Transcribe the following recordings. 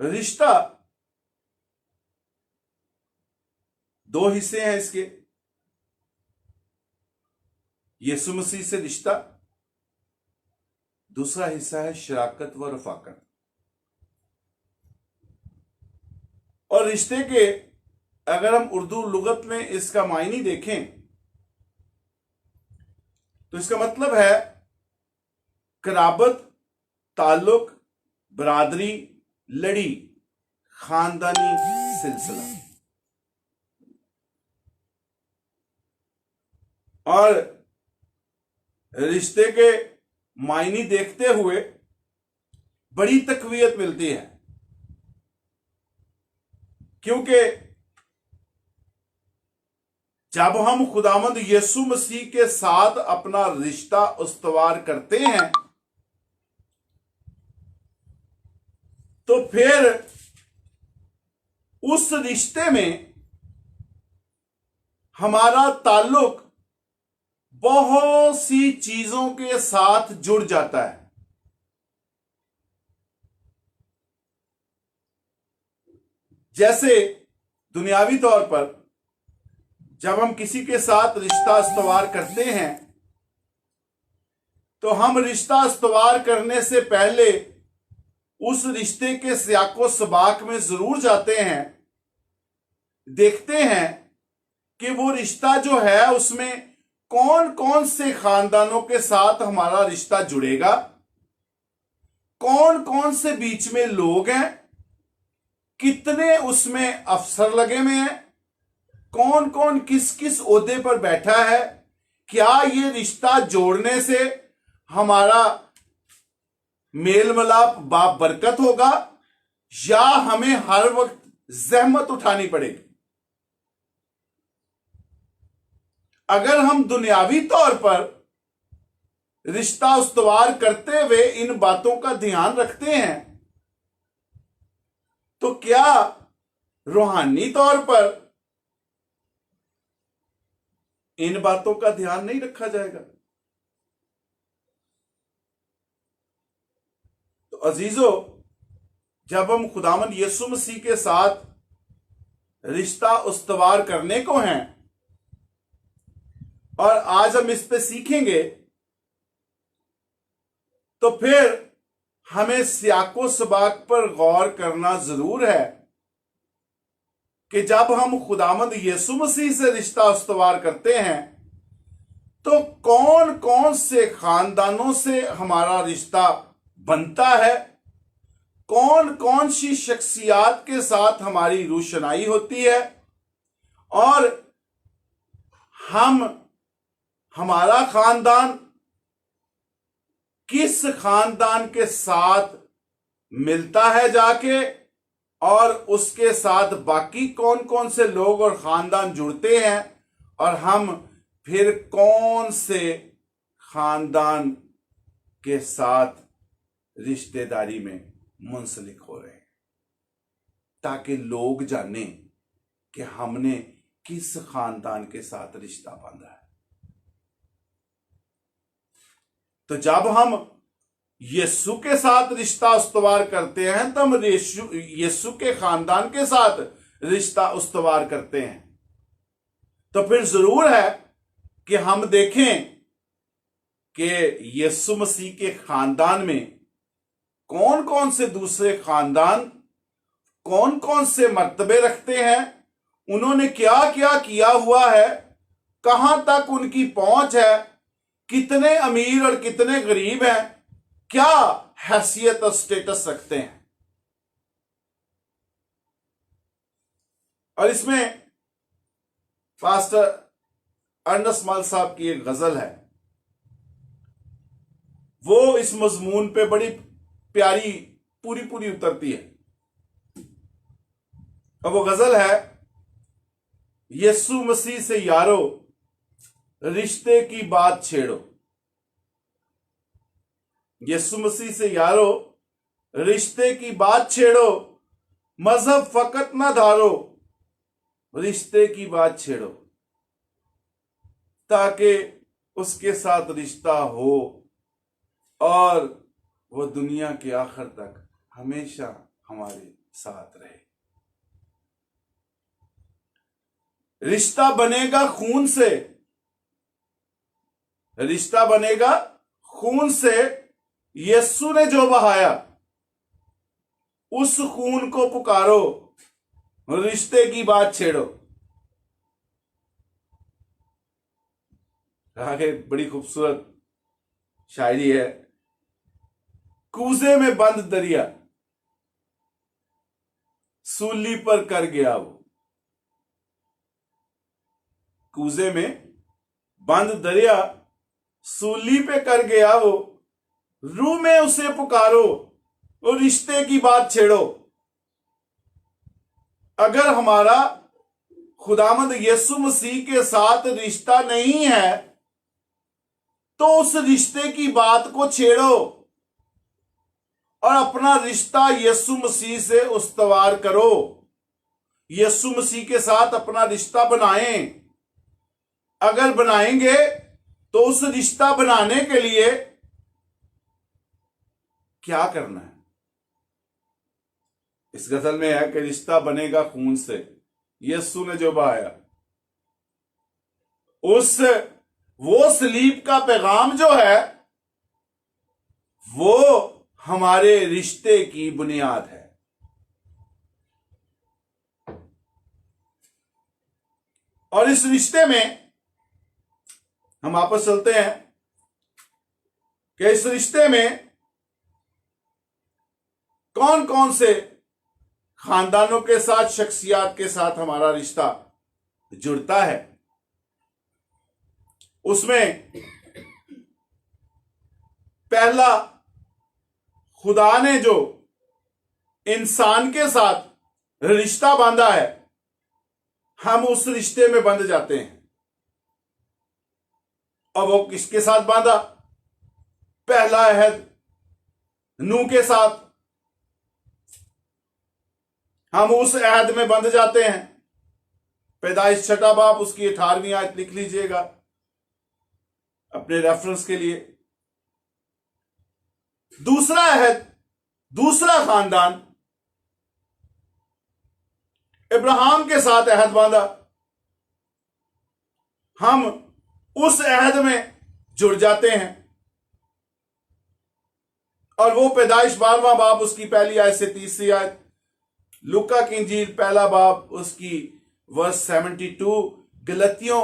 रिश्ता दो हिस्से हैं इसके। यीशु मसीह से रिश्ता, दूसरा हिस्सा है शराकत व रफाकत। और रिश्ते के अगर हम उर्दू लुगत में इसका मायने देखें तो इसका मतलब है कराबत, ताल्लुक, बरादरी, लड़ी, खानदानी सिलसिला। और रिश्ते के मायने देखते हुए बड़ी तकवीयत मिलती है, क्योंकि जब हम खुदावंद यीशु मसीह के साथ अपना रिश्ता उस्तवार करते हैं तो फिर उस रिश्ते में हमारा ताल्लुक बहुत सी चीजों के साथ जुड़ जाता है। जैसे दुनियावी तौर पर जब हम किसी के साथ रिश्ता इस्तवार करते हैं तो हम रिश्ता इस्तवार करने से पहले उस रिश्ते के सियाको सबाक में जरूर जाते हैं, देखते हैं कि वो रिश्ता जो है उसमें कौन कौन से खानदानों के साथ हमारा रिश्ता जुड़ेगा, कौन कौन से बीच में लोग हैं, कितने उसमें अफसर लगे हुए हैं, कौन कौन किस किस ओहदे पर बैठा है, क्या ये रिश्ता जोड़ने से हमारा मेल मिलाप बाप बरकत होगा या हमें हर वक्त जहमत उठानी पड़ेगी। अगर हम दुनियावी तौर पर रिश्ता उस्तवार करते हुए इन बातों का ध्यान रखते हैं तो क्या रूहानी तौर पर इन बातों का ध्यान नहीं रखा जाएगा? तो अजीजों, जब हम खुदावंद यीशु मसीह के साथ रिश्ता उस्तवार करने को हैं और आज हम इस पे सीखेंगे तो फिर हमें सियाको सबाक पर गौर करना जरूर है कि जब हम खुदावंद यीशु मसीह से रिश्ता उस्तवार करते हैं तो कौन कौन से खानदानों से हमारा रिश्ता बनता है, कौन कौन सी शख्सियात के साथ हमारी रोशनाई होती है और हमारा खानदान किस खानदान के साथ मिलता है जाके और उसके साथ बाकी कौन कौन से लोग और खानदान जुड़ते हैं और हम फिर कौन से खानदान के साथ रिश्तेदारी में मुंसलिक हो रहे हैं, ताकि लोग जाने कि हमने किस खानदान के साथ रिश्ता बांधा है। तो जब हम यीशु के साथ रिश्ता उस्तवार करते हैं तो हम यीशु के खानदान के साथ रिश्ता उस्तवार करते हैं। तो फिर जरूर है कि हम देखें कि यीशु मसीह के खानदान में कौन कौन से दूसरे खानदान कौन कौन से मर्तबे रखते हैं, उन्होंने क्या क्या किया हुआ है, कहां तक उनकी पहुंच है, कितने अमीर और कितने गरीब हैं, क्या हैसियत और स्टेटस रखते हैं। और इसमें पास्टर अर्नस्ट माल साहब की एक गजल है, वो इस मजमून पे बड़ी प्यारी पूरी पूरी उतरती है। अब वो गजल है, यीशु मसीह से यारो रिश्ते की बात छेड़ो, यीशु मसीह से यारो रिश्ते की बात छेड़ो, मजहब फकत ना धारो, रिश्ते की बात छेड़ो, ताकि उसके साथ रिश्ता हो और वो दुनिया के आखिर तक हमेशा हमारे साथ रहे। रिश्ता बनेगा खून से, रिश्ता बनेगा खून से। यीशु ने जो बहाया उस खून को पुकारो, रिश्ते की बात छेड़ो। आगे बड़ी खूबसूरत शायरी है। कूजे में बंद दरिया सूली पर कर गया वो, कूजे में बंद दरिया सूली पे कर गया वो, रूह में उसे पुकारो और रिश्ते की बात छेड़ो। अगर हमारा खुदामंद यीशु मसीह के साथ रिश्ता नहीं है तो उस रिश्ते की बात को छेड़ो और अपना रिश्ता यीशु मसीह से उस्तवार करो। यीशु मसीह के साथ अपना रिश्ता बनाएं। अगर बनाएंगे तो उस रिश्ता बनाने के लिए क्या करना है? इस गजल में है कि रिश्ता बनेगा खून से, यीशु ने जो बहाया। वो सलीब का पैगाम जो है वो हमारे रिश्ते की बुनियाद है। और इस रिश्ते में हम वापस चलते हैं कि इस रिश्ते में कौन कौन से खानदानों के साथ, शख्सियात के साथ हमारा रिश्ता जुड़ता है। उसमें पहला, खुदा ने जो इंसान के साथ रिश्ता बांधा है हम उस रिश्ते में बंध जाते हैं। और वो किसके साथ बांधा? पहला अहद नूह के साथ। हम उस अहद में बंध जाते हैं। पैदाइश 6 बाब उसकी 18वीं आयत लिख लीजिएगा अपने रेफरेंस के लिए। दूसरा अहद, दूसरा खानदान, इब्राहिम के साथ अहद बांधा। हम उस अहद में जुड़ जाते हैं और वो पैदाइश 12वां बाब उसकी पहली आयत से 30वीं आयत, लूका की इंजील 1 बाब उसकी वर्स 72, गलतियों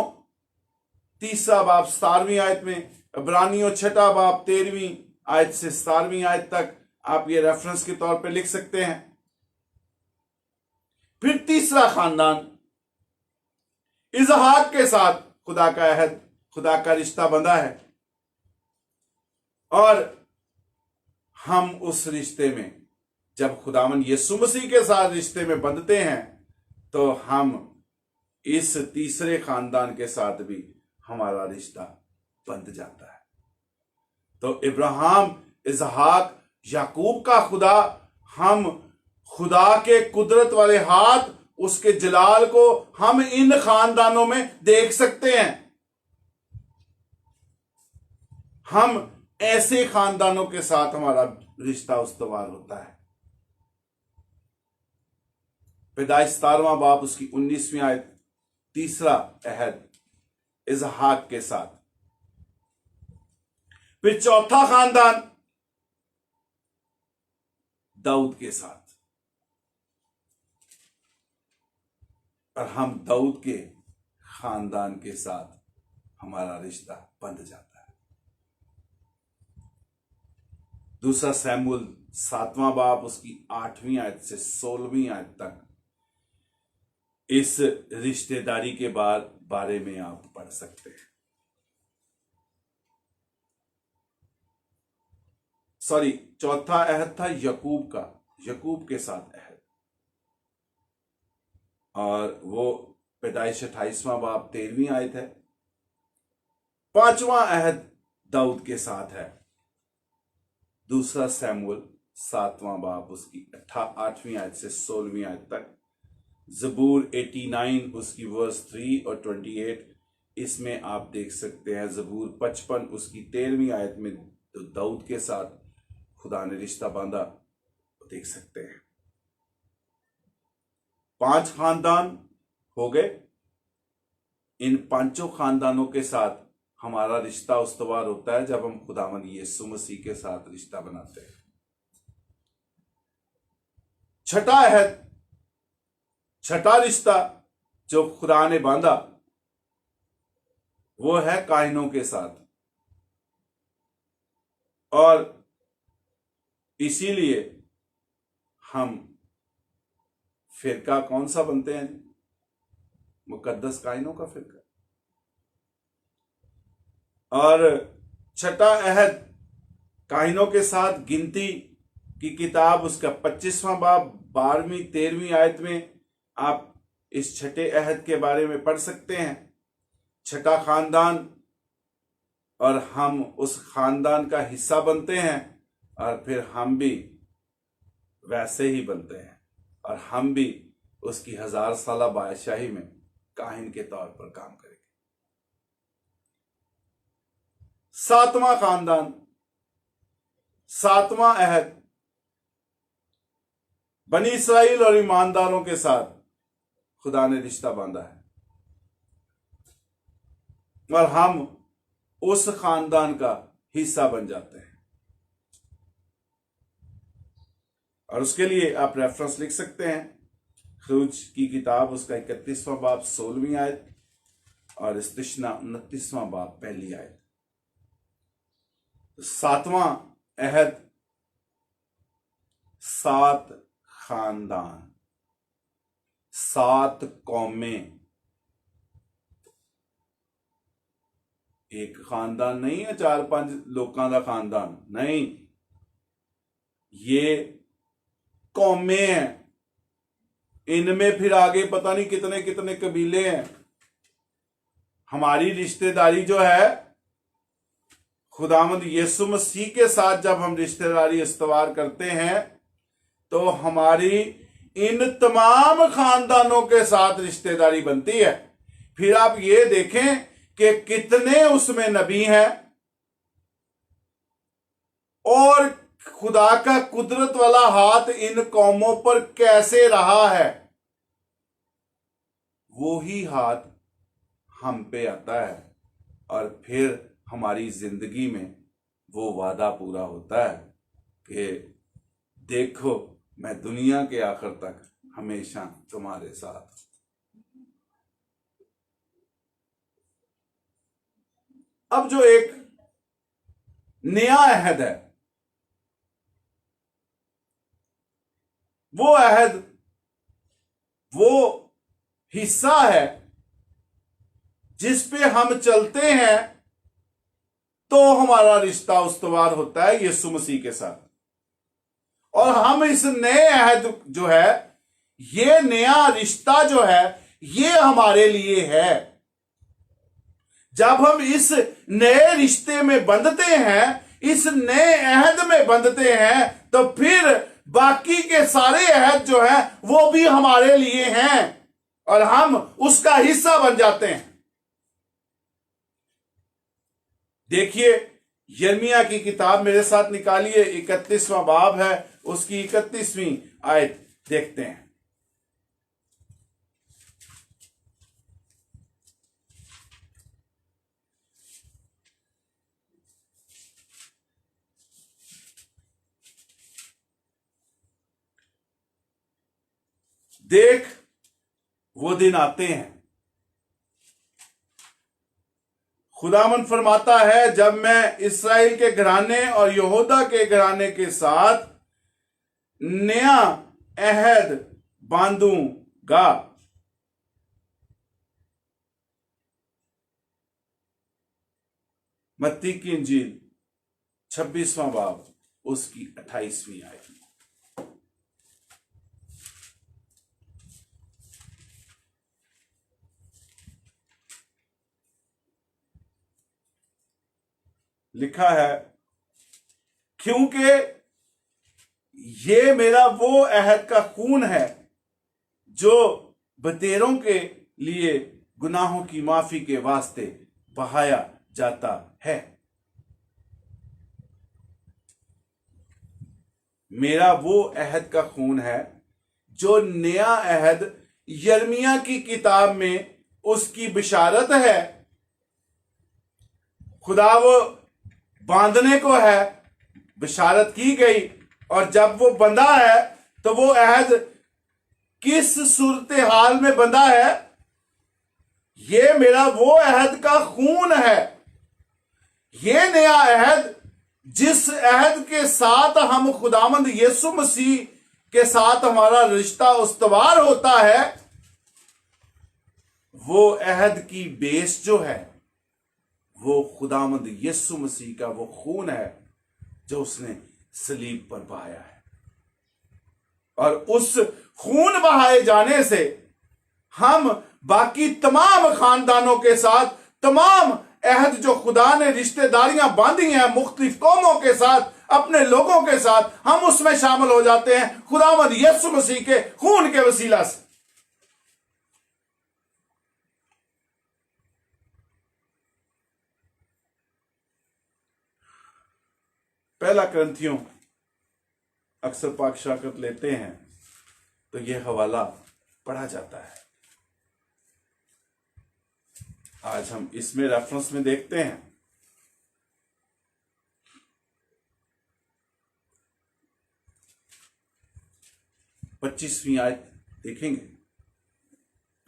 3 बाब 17वीं आयत में, इब्रानियों 6 बाब 13वीं आयत से 17वीं आयत तक आप ये रेफरेंस के तौर पे लिख सकते हैं। फिर तीसरा खानदान, इसहाक के साथ खुदा का अहद, खुदा का रिश्ता बंधा है और हम उस रिश्ते में जब खुदावंद यीशु मसीह के साथ रिश्ते में बंधते हैं तो हम इस तीसरे खानदान के साथ भी हमारा रिश्ता बंध जाता है। तो इब्राहिम, इसहाक, याकूब का खुदा, हम खुदा के कुदरत वाले हाथ, उसके जलाल को हम इन खानदानों में देख सकते हैं। हम ऐसे खानदानों के साथ हमारा रिश्ता उस्तवार होता है। पैदाइश 17वां बाब उसकी 19वीं आयत, तीसरा अहद इसहाक के साथ। फिर चौथा खानदान दाऊद के साथ, और हम दाऊद के खानदान के साथ हमारा रिश्ता बंध जाता है। दूसरा सैमुएल 7वां बाब उसकी 8वीं आयत से 16वीं आयत तक इस रिश्तेदारी के बारे में आप पढ़ सकते हैं। सॉरी, चौथा अहद था यकूब का, यकूब के साथ अहद, और वो पैदाइश 28वां बाब 13वीं आयत है। 5वां अहद दाऊद के साथ है, दूसरा सैमुएल 7वां बाब उसकी 8वीं आयत से 16वीं आयत तक। ज़बूर 89 उसकी वर्स 3 और 28, इसमें आप देख सकते हैं। ज़बूर 55 उसकी 13वीं आयत में तो दाऊद के साथ खुदा ने रिश्ता बांधा, देख सकते हैं। 5 खानदान हो गए। इन 5 खानदानों के साथ हमारा रिश्ता उस्तवार होता है जब हम खुदावंद यीशु मसीह के साथ रिश्ता बनाते हैं। छठा अहद, छठा रिश्ता जो खुदा ने बांधा वो है काहिनों के साथ। और इसीलिए हम फिरका कौन सा बनते हैं? मुकद्दस काहिनों का फिरका। और छठा अहद काहिनों के साथ गिनती की किताब उसका 25वां बाब 12वीं 13वीं आयत में आप इस छठे अहद के बारे में पढ़ सकते हैं। छठा खानदान, और हम उस खानदान का हिस्सा बनते हैं और फिर हम भी वैसे ही बनते हैं और हम भी उसकी 1000 साला बादशाही में काहिन के तौर पर काम करेंगे। 7वां खानदान, 7वां अहद बनी इस्राएल और ईमानदारों के साथ खुदा ने रिश्ता बांधा है और हम उस खानदान का हिस्सा बन जाते हैं। और उसके लिए आप रेफरेंस लिख सकते हैं, खरूज की किताब उसका 31वां बाब 16वीं आयत और इस्तिश्ना 29वां बाब 1 आयत। 7वां अहद 7 खानदान, 7 कौमें। एक खानदान नहीं है 4-5 लोगों का खानदान, नहीं, ये कौमें हैं। इनमें फिर आगे पता नहीं कितने कितने कबीले हैं। हमारी रिश्तेदारी जो है खुदावंद यीशु मसीह के साथ जब हम रिश्तेदारी इस्तवार करते हैं तो हमारी इन तमाम खानदानों के साथ रिश्तेदारी बनती है। फिर आप ये देखें कि कितने उसमें नबी हैं और खुदा का कुदरत वाला हाथ इन कौमों पर कैसे रहा है। वो ही हाथ हम पे आता है और फिर हमारी जिंदगी में वो वादा पूरा होता है कि देखो मैं दुनिया के आखिर तक हमेशा तुम्हारे साथ। अब जो एक नया अहद है, वो अहद, वो हिस्सा है जिस पे हम चलते हैं तो हमारा रिश्ता उस्तवार होता है यीशु मसीह के साथ। और हम इस नए अहद जो है, ये नया रिश्ता जो है, ये हमारे लिए है। जब हम इस नए रिश्ते में बंधते हैं, इस नए अहद में बंधते हैं, तो फिर बाकी के सारे अहद जो है वो भी हमारे लिए हैं और हम उसका हिस्सा बन जाते हैं। देखिए यिर्मयाह की किताब मेरे साथ निकालिए, 31वां बाब है, उसकी 31वीं आयत देखते हैं। देख वो दिन आते हैं, खुदावंद फरमाता है, जब मैं इस्राएल के घराने और यहूदा के घराने के साथ नया अहद बांधूंगा। मत्ती की इंजील 26वां बाब उसकी 28वीं आयत। लिखा है, क्योंकि ये मेरा वो अहद का खून है जो बतेरों के लिए गुनाहों की माफी के वास्ते बहाया जाता है। मेरा वो अहद का खून है जो नया अहद यिर्मयाह की किताब में उसकी बिशारत है। खुदा वो बांधने को है, बिशारत की गई, और जब वो बंधा है तो वो अहद किस सूरत हाल में बंधा है? ये मेरा वो अहद का खून है। ये नया अहद, जिस अहद के साथ हम खुदावंद यीशु मसीह के साथ हमारा रिश्ता उस्तवार होता है, वो अहद की बेस जो है वो खुदावंद यीशु मसीह का वो खून है जो उसने सलीब पर बहाया है। और उस खून बहाए जाने से हम बाकी तमाम खानदानों के साथ, तमाम अहद जो खुदा ने रिश्तेदारियां बांधी हैं मुख्तलिफ कौमों के साथ, अपने लोगों के साथ, हम उसमें शामिल हो जाते हैं खुदावंद यीशु मसीह के खून के वसीला से। पहला ग्रंथियों अक्सर पाक शाकत लेते हैं तो यह हवाला पढ़ा जाता है। आज हम इसमें रेफरेंस में देखते हैं। पच्चीसवीं आयत देखेंगे।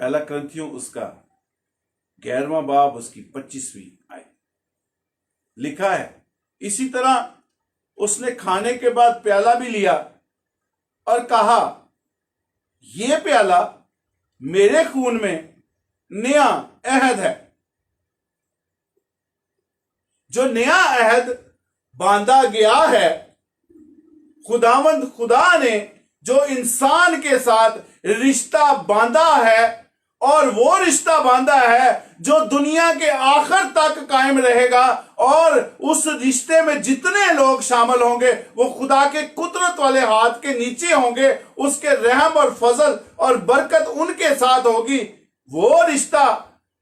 पहला ग्रंथियों उसका 11वां बाब उसकी 25वीं आयत लिखा है, इसी तरह उसने खाने के बाद प्याला भी लिया और कहा, यह प्याला मेरे खून में नया अहद है। जो नया अहद बांधा गया है, खुदावंद खुदा ने जो इंसान के साथ रिश्ता बांधा है, और वो रिश्ता बांधा है जो दुनिया के आखिर तक कायम रहेगा, और उस रिश्ते में जितने लोग शामिल होंगे वो खुदा के कुदरत वाले हाथ के नीचे होंगे, उसके रहम और फजल और बरकत उनके साथ होगी। वो रिश्ता,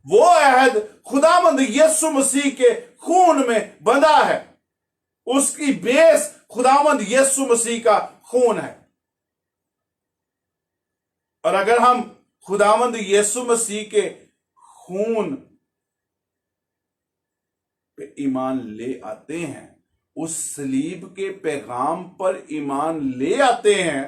वो अहद खुदावंद यीशु मसीह के खून में बंधा है। उसकी बेस खुदावंद यीशु मसीह का खून है। और अगर हम खुदावंद यीशु मसीह के खून पे ईमान ले आते हैं, उस सलीब के पैगाम पर ईमान ले आते हैं,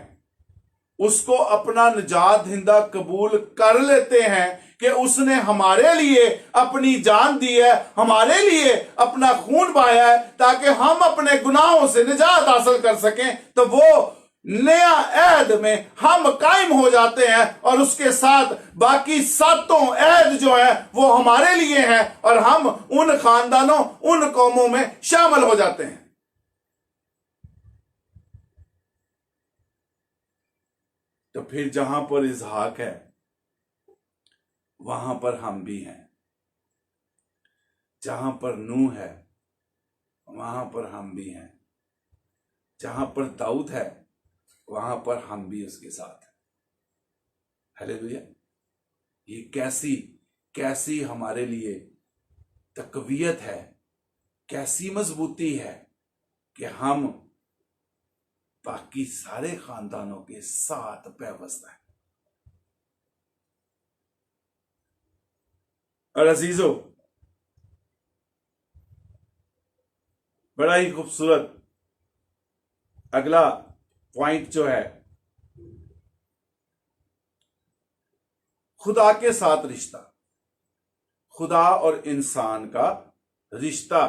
उसको अपना निजात दहिंदा कबूल कर लेते हैं कि उसने हमारे लिए अपनी जान दी है, हमारे लिए अपना खून बहाया है ताकि हम अपने गुनाहों से निजात हासिल कर सकें, तो वो नया अहद में हम कायम हो जाते हैं। और उसके साथ बाकी सातों अहद जो है वो हमारे लिए हैं, और हम उन खानदानों, उन कौमों में शामिल हो जाते हैं। तो फिर जहां पर इसहाक है वहां पर हम भी हैं, जहां पर नूह है वहां पर हम भी हैं, जहां पर दाऊद है वहां पर हम भी उसके साथ हैं। हालेलुया। ये कैसी कैसी हमारे लिए तकवीयत है, कैसी मजबूती है कि हम बाकी सारे खानदानों के साथ पैवस्त हैं। और अजीजों, बड़ा ही खूबसूरत अगला पॉइंट जो है, खुदा के साथ रिश्ता, खुदा और इंसान का रिश्ता,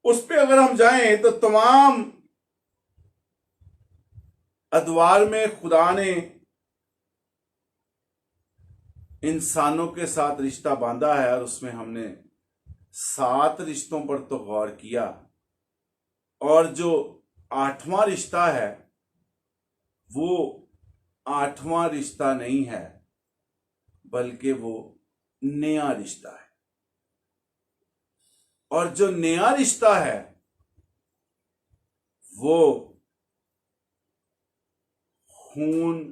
उस पे अगर हम जाएं तो तमाम अदवार में खुदा ने इंसानों के साथ रिश्ता बांधा है, और उसमें हमने 7 रिश्तों पर तो गौर किया। और जो 8वां रिश्ता है वो 8वां रिश्ता नहीं है, बल्कि वो नया रिश्ता है। और जो नया रिश्ता है वो खून,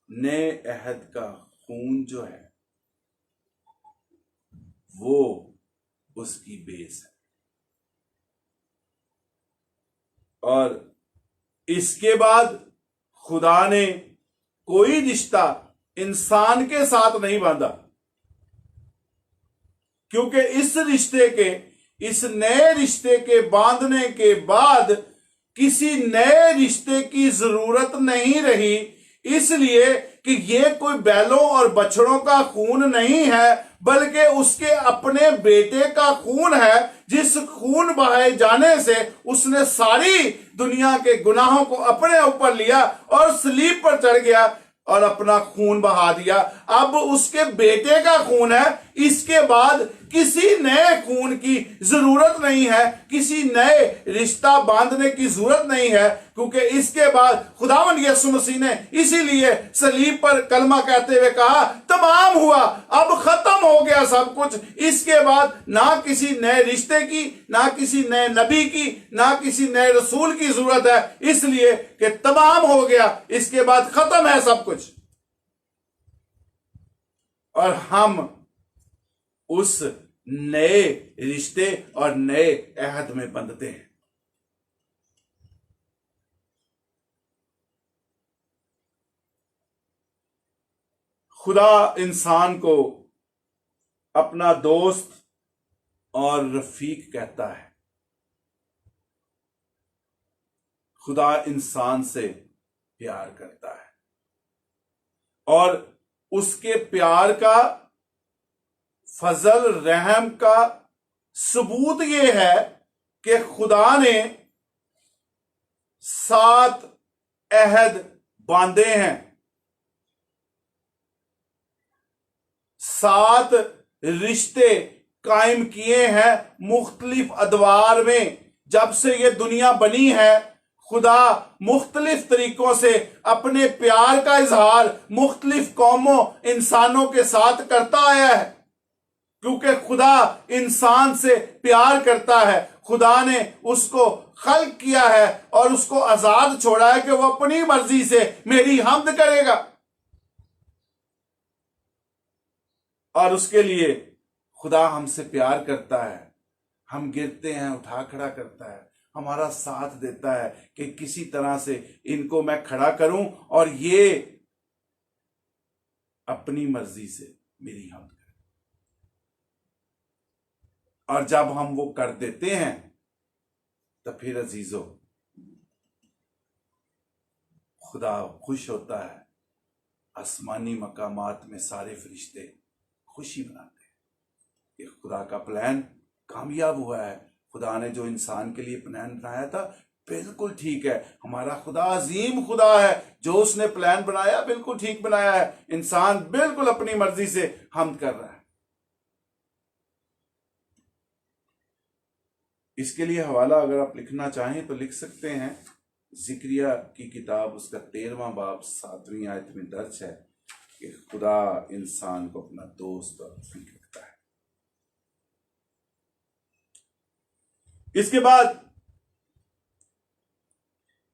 नए अहद का खून जो है वो उसकी बेस है। और इसके बाद खुदा ने कोई रिश्ता इंसान के साथ नहीं बांधा, क्योंकि इस नए रिश्ते के बांधने के बाद किसी नए रिश्ते की जरूरत नहीं रही, इसलिए कि ये कोई बैलों और बछड़ों का खून नहीं है, बल्कि उसके अपने बेटे का खून है, जिस खून बहाए जाने से उसने सारी दुनिया के गुनाहों को अपने ऊपर लिया और सलीब पर चढ़ गया और अपना खून बहा दिया। अब उसके बेटे का खून है, इसके बाद किसी नए खून की जरूरत नहीं है, किसी नए रिश्ता बांधने की जरूरत नहीं है, क्योंकि इसके बाद खुदावंद यीशु मसीह ने इसीलिए सलीब पर कलमा कहते हुए कहा, तमाम हुआ, अब खत्म हो गया सब कुछ। इसके बाद ना किसी नए रिश्ते की, ना किसी नए नबी की, ना किसी नए रसूल की जरूरत है, इसलिए कि तमाम हो गया, इसके बाद खत्म है सब कुछ। और हम उस नए रिश्ते और नए अहद में बंधते हैं। खुदा इंसान को अपना दोस्त और रफीक कहता है। खुदा इंसान से प्यार करता है और उसके प्यार का, फजल रहम का सबूत यह है कि खुदा ने 7 अहद बांधे हैं, 7 रिश्ते कायम किए हैं मुख्तलिफ अदवार में। जब से ये दुनिया बनी है, खुदा मुख्तलिफ तरीकों से अपने प्यार का इजहार मुख्तलिफ कौमों, इंसानों के साथ करता आया है, क्योंकि खुदा इंसान से प्यार करता है। खुदा ने उसको खल्क किया है और उसको आजाद छोड़ा है कि वो अपनी मर्जी से मेरी हम्द करेगा, और उसके लिए खुदा हमसे प्यार करता है। हम गिरते हैं, उठा खड़ा करता है, हमारा साथ देता है कि किसी तरह से इनको मैं खड़ा करूं और ये अपनी मर्जी से मेरी हम्द करें। और जब हम वो कर देते हैं तो फिर अजीजों, खुदा खुश होता है। आसमानी मकामात में सारे फरिश्ते खुशी मनाते हैं कि खुदा का प्लान कामयाब हुआ है। खुदा ने जो इंसान के लिए प्लान बनाया था बिल्कुल ठीक है। हमारा खुदा अजीम खुदा है, जो उसने प्लान बनाया बिल्कुल ठीक बनाया है। इंसान बिल्कुल अपनी मर्जी से हम्द कर रहा है। इसके लिए हवाला अगर आप लिखना चाहें तो लिख सकते हैं। जिक्रिया की किताब, उसका 13वां बाब 7वीं आयत में दर्ज है कि खुदा इंसान को अपना दोस्त और रफीक रखता है। इसके बाद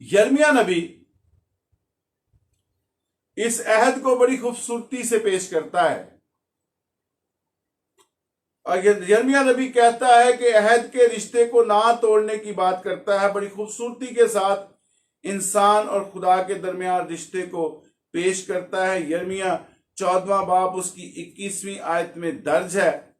यिर्मयाह नबी इस अहद को बड़ी खूबसूरती से पेश करता है और यिर्मयाह नबी कहता है कि अहद के रिश्ते को ना तोड़ने की बात करता है। बड़ी खूबसूरती के साथ इंसान और खुदा के दरमियान रिश्ते को पेश करता है। यिर्मयाह 14वां बाब उसकी 21वीं आयत में दर्ज है।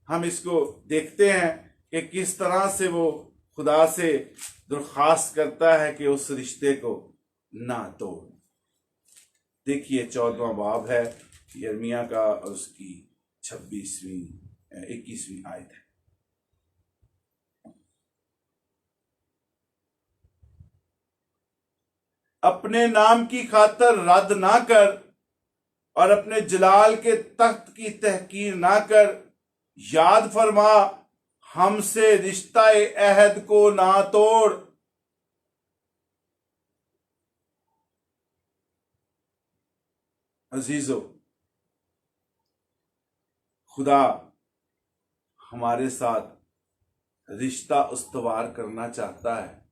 हम इसको देखते हैं कि किस तरह से वो खुदा से दरख्वास्त करता है कि उस रिश्ते को ना तोड़। देखिए 14वां बाब है यिर्मयाह का और उसकी 21वीं आयत है। अपने नाम की खातर रद्द ना कर और अपने जलाल के तख्त की तहकीर ना कर। याद फरमा, हमसे रिश्ता अहद को ना तोड़। अजीजों, खुदा हमारे साथ रिश्ता उस्तवार करना चाहता है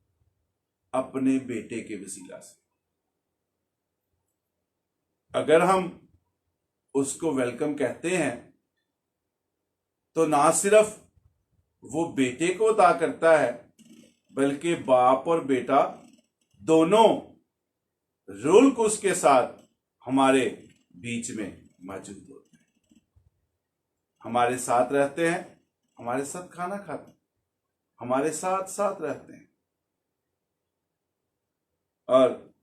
अपने बेटे के वसीला से। अगर हम उसको वेलकम कहते हैं तो ना सिर्फ वो बेटे को अता करता है, बल्कि बाप और बेटा दोनों रूल को उसके साथ हमारे बीच में मौजूद होते हैं, हमारे साथ रहते हैं, हमारे साथ खाना खाते हैं, हमारे साथ साथ रहते हैं। और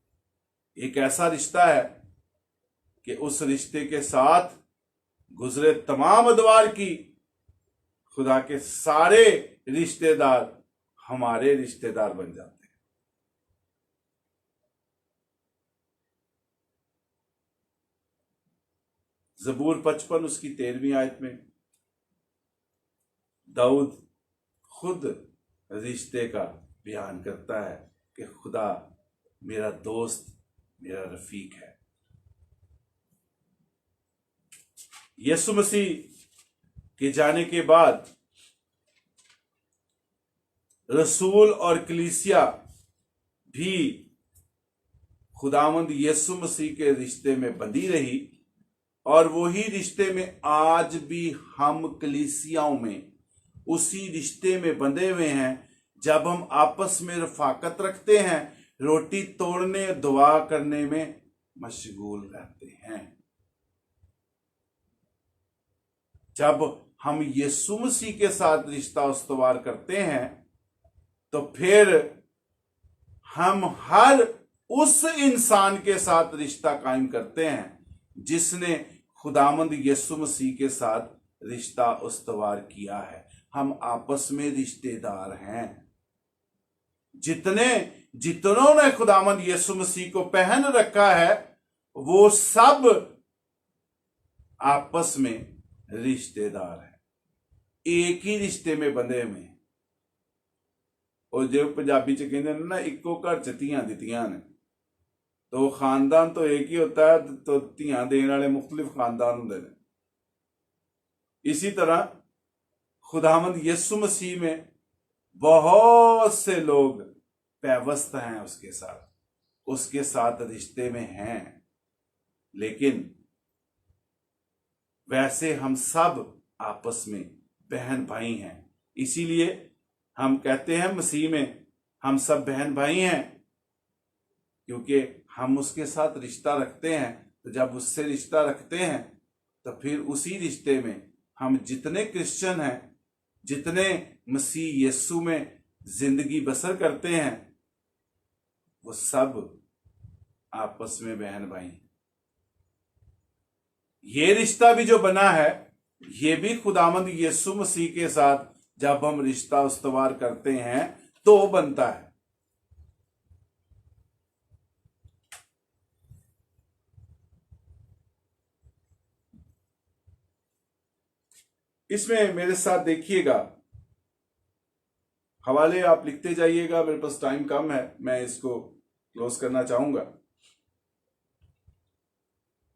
एक ऐसा रिश्ता है कि उस रिश्ते के साथ गुजरे तमाम अदवार की खुदा के सारे रिश्तेदार हमारे रिश्तेदार बन जाते हैं। ज़बूर 55 उसकी 13वीं आयत में दाऊद खुद रिश्ते का बयान करता है कि खुदा मेरा दोस्त, मेरा रफीक है। यीशु मसीह के जाने के बाद रसूल और कलीसिया भी खुदावंद यीशु मसीह के रिश्ते में बंधी रही, और वही रिश्ते में आज भी हम कलीसियाओं में उसी रिश्ते में बंधे हुए हैं। जब हम आपस में रफाकत रखते हैं, रोटी तोड़ने, दुआ करने में मशगूल रहते हैं। जब हम यीशु मसीह के साथ रिश्ता उस्तवार करते हैं तो फिर हम हर उस इंसान के साथ रिश्ता कायम करते हैं जिसने खुदामंद यीशु मसीह के साथ रिश्ता उस्तवार किया है। हम आपस में रिश्तेदार हैं। जितनों ने खुदामंद यीशु मसीह को पहन रखा है वो सब आपस में रिश्तेदार हैं, एक ही रिश्ते में बंधे हुए हैं। और जो पंजाबी च कहते हैं ना, इको घर च धीआं दित्तियां ने, तो खानदान तो एक ही होता है, तो धीआं देने वाले मुख्तलिफ खानदान होंगे ने। इसी तरह खुदावंद यीशु मसीह में बहुत से लोग पैवस्त हैं, उसके साथ रिश्ते में हैं, लेकिन वैसे हम सब आपस में बहन भाई हैं। इसीलिए हम कहते हैं मसीह में हम सब बहन भाई हैं, क्योंकि हम उसके साथ रिश्ता रखते हैं। तो जब उससे रिश्ता रखते हैं तो फिर उसी रिश्ते में हम जितने क्रिश्चियन हैं, जितने मसीह यीशु में जिंदगी बसर करते हैं, वो सब आपस में बहन भाई हैं। ये रिश्ता भी जो बना है, ये भी खुदामंद यीशु मसीह के साथ जब हम रिश्ता उस्तवार करते हैं तो बनता है। इसमें मेरे साथ देखिएगा, हवाले आप लिखते जाइएगा, मेरे पास टाइम कम है, मैं इसको क्लोज करना चाहूंगा।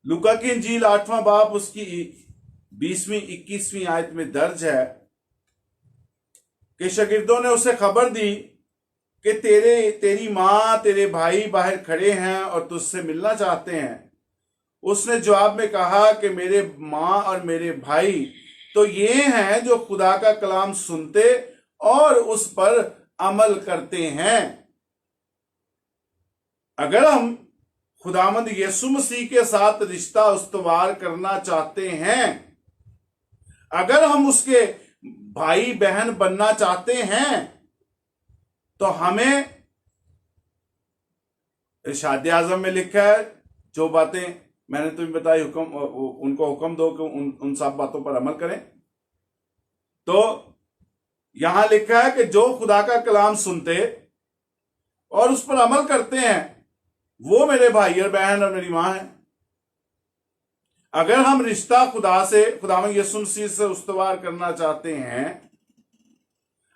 लूका की इंजील 8वां बाब उसकी 20वीं 21वीं आयत में दर्ज है कि शागिर्दों ने उसे खबर दी कि तेरी मां, तेरे भाई बाहर खड़े हैं और तुझसे मिलना चाहते हैं। उसने जवाब में कहा कि मेरे मां और मेरे भाई तो ये हैं जो खुदा का कलाम सुनते और उस पर अमल करते हैं। अगर हम खुदामंद यीशु मसीह के साथ रिश्ता उस्तवार करना चाहते हैं, अगर हम उसके भाई बहन बनना चाहते हैं, तो हमें इरशाद आज़म में लिखा है, जो बातें मैंने तुम्हें बताई उनको हुक्म दो कि उन सब बातों पर अमल करें। तो यहां लिखा है कि जो खुदा का कलाम सुनते और उस पर अमल करते हैं वो मेरे भाई और बहन और मेरी मां है। अगर हम रिश्ता खुदावंद यीशु मसीह से उस्तवार करना चाहते हैं,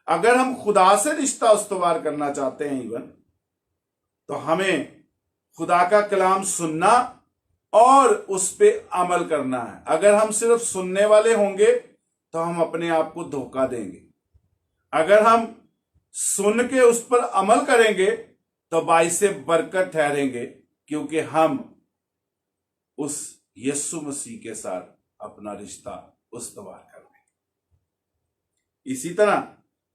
अगर हम खुदा से रिश्ता उस्तवार करना चाहते हैं इवन, तो हमें खुदा का कलाम सुनना और उस पे अमल करना है। अगर हम सिर्फ सुनने वाले होंगे तो हम अपने आप को धोखा देंगे। अगर हम सुन के उस पर अमल करेंगे तो बाइसे बरकत ठहरेंगे, क्योंकि हम उस यीशु मसीह के साथ अपना रिश्ता उस्तवार कर लेंगे। इसी तरह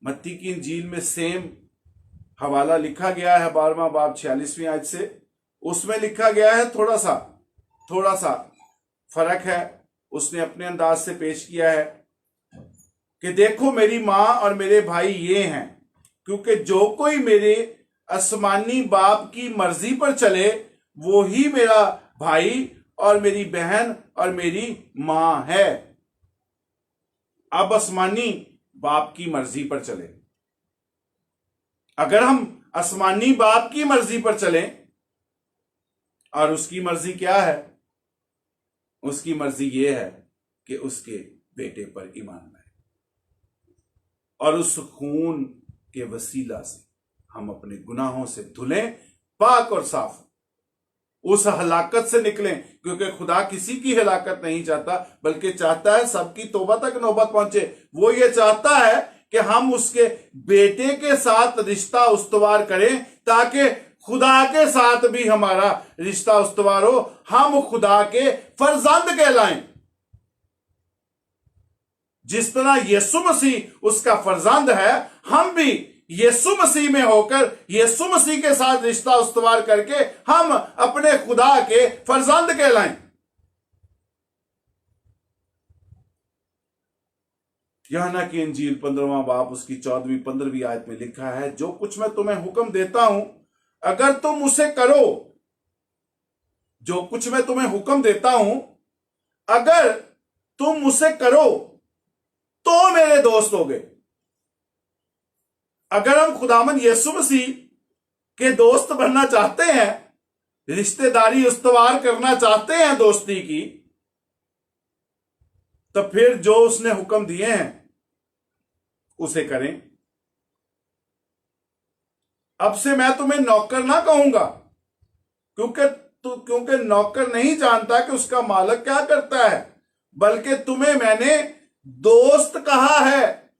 मत्ती की इंजील में सेम हवाला लिखा गया है 12वां बाब 46वीं आयत से, उसमें लिखा गया है, थोड़ा सा फर्क है, उसने अपने अंदाज से पेश किया है कि देखो मेरी मां और मेरे भाई ये हैं, क्योंकि जो कोई मेरे आसमानी बाप की मर्जी पर चले वो ही मेरा भाई और मेरी बहन और मेरी मां है। अब आसमानी बाप की मर्जी पर चले, अगर हम आसमानी बाप की मर्जी पर चलें, और उसकी मर्जी क्या है? उसकी मर्जी ये है कि उसके बेटे पर ईमान लाए और उस खून के वसीला से हम अपने गुनाहों से धुलें, पाक और साफ, उस हलाकत से निकलें, क्योंकि खुदा किसी की हलाकत नहीं चाहता, बल्कि चाहता है सबकी तौबा तक नौबत पहुंचे। वो ये चाहता है कि हम उसके बेटे के साथ रिश्ता उस्तवार करें, ताकि खुदा के साथ भी हमारा रिश्ता उस्तवार हो, हम खुदा के फर्जंद कहलाएं। जिस तरह यीशु मसीह उसका फर्जंद है, हम भी यीशु मसीह में होकर यीशु मसीह के साथ रिश्ता उस्तवार करके हम अपने खुदा के फर्जंद कहलाएं। यूहन्ना की इंजील 15वां बाब उसकी 14वीं-15वीं आयत में लिखा है, जो कुछ मैं तुम्हें हुक्म देता हूं अगर तुम उसे करो, जो कुछ मैं तुम्हें हुक्म देता हूं अगर तुम उसे करो तो मेरे दोस्त होगे। अगर हम खुदामंद यीशु मसीह के दोस्त बनना चाहते हैं, रिश्तेदारी उस्तवार करना चाहते हैं दोस्ती की, तो फिर जो उसने हुक्म दिए हैं उसे करें। अब से मैं तुम्हें नौकर ना कहूंगा, क्योंकि नौकर नहीं जानता कि उसका मालिक क्या करता है, बल्कि तुम्हें मैंने दोस्त कहा है।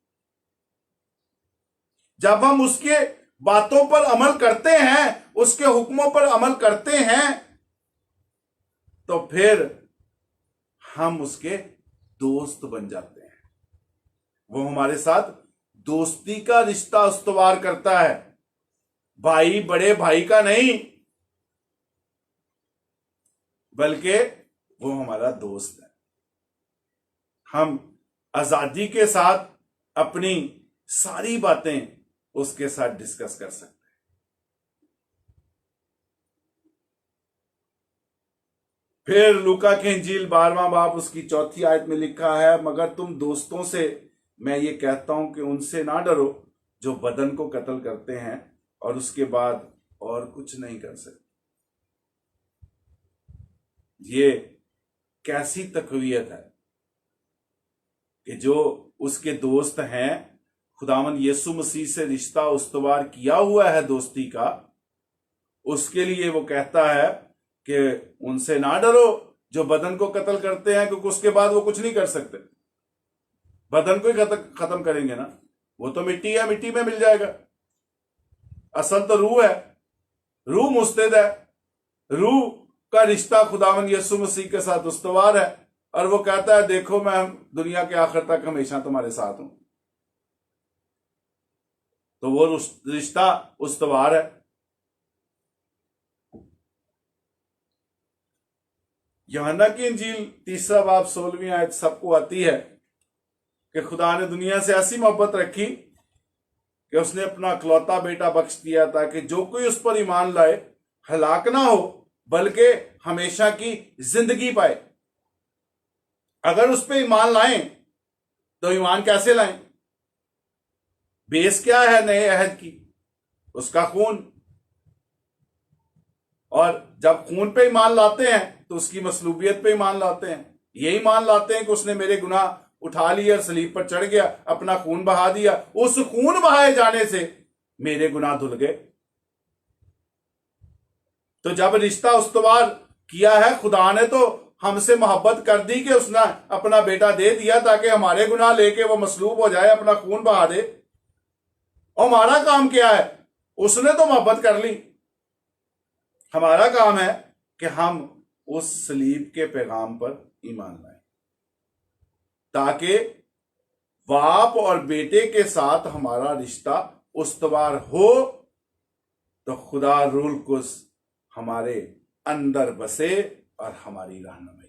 जब हम उसके बातों पर अमल करते हैं, उसके हुक्मों पर अमल करते हैं, तो फिर हम उसके दोस्त बन जाते हैं। वो हमारे साथ दोस्ती का रिश्ता उस्तवार करता है, भाई बड़े भाई का नहीं, बल्कि वो हमारा दोस्त है। हम आजादी के साथ अपनी सारी बातें उसके साथ डिस्कस कर सकते हैं। फिर लूका की इंजील 12वां बाब उसकी 4थी आयत में लिखा है, मगर तुम दोस्तों से मैं ये कहता हूं कि उनसे ना डरो जो बदन को कत्ल करते हैं और उसके बाद और कुछ नहीं कर सकते। ये कैसी तकवीयत है कि जो उसके दोस्त हैं, खुदावंद यीशु मसीह से रिश्ता उस्तवार किया हुआ है दोस्ती का, उसके लिए वो कहता है कि उनसे ना डरो जो बदन को कत्ल करते हैं, क्योंकि उसके बाद वो कुछ नहीं कर सकते। बदन को ही खत्म करेंगे ना, वो तो मिट्टी है, मिट्टी में मिल जाएगा। असल तो रूह है, रूह मुस्तैद है, रूह का रिश्ता खुदावंद यीशु मसीह के साथ उस्तवार है, और वो कहता है देखो मैं दुनिया के आखिर तक हमेशा तुम्हारे साथ हूं। तो वो रिश्ता उस्तवार है। यूहन्ना की इंजील 3 बाब 16वीं आयत सबको आती है कि खुदा ने दुनिया से ऐसी मोहब्बत रखी कि उसने अपना इकलौता बेटा बख्श दिया, ताकि जो कोई उस पर ईमान लाए हलाक ना हो बल्कि हमेशा की जिंदगी पाए। अगर उस पर ईमान लाएं तो ईमान कैसे लाएं? बेस क्या है नए अहद की? उसका खून। और जब खून पे ईमान लाते हैं तो उसकी मसलूबियत पे ईमान लाते हैं। यही मान लाते हैं कि उसने मेरे गुनाह उठा लिए और सलीब पर चढ़ गया, अपना खून बहा दिया। उस खून बहाए जाने से मेरे गुनाह धुल गए। तो जब रिश्ता उस्तवार किया है, खुदा ने तो हमसे मोहब्बत कर दी कि उसने अपना बेटा दे दिया ताकि हमारे गुनाह लेके वो मसलूब हो जाए, अपना खून बहा दे। और हमारा काम क्या है? उसने तो मोहब्बत कर ली। हमारा काम है कि हम उस सलीब के पैगाम पर ईमान लाएं, ताकि बाप और बेटे के साथ हमारा रिश्ता उस्तवार हो। तो खुदा रूहुल कुद्स हमारे अंदर बसे और हमारी रहनुमाई करे।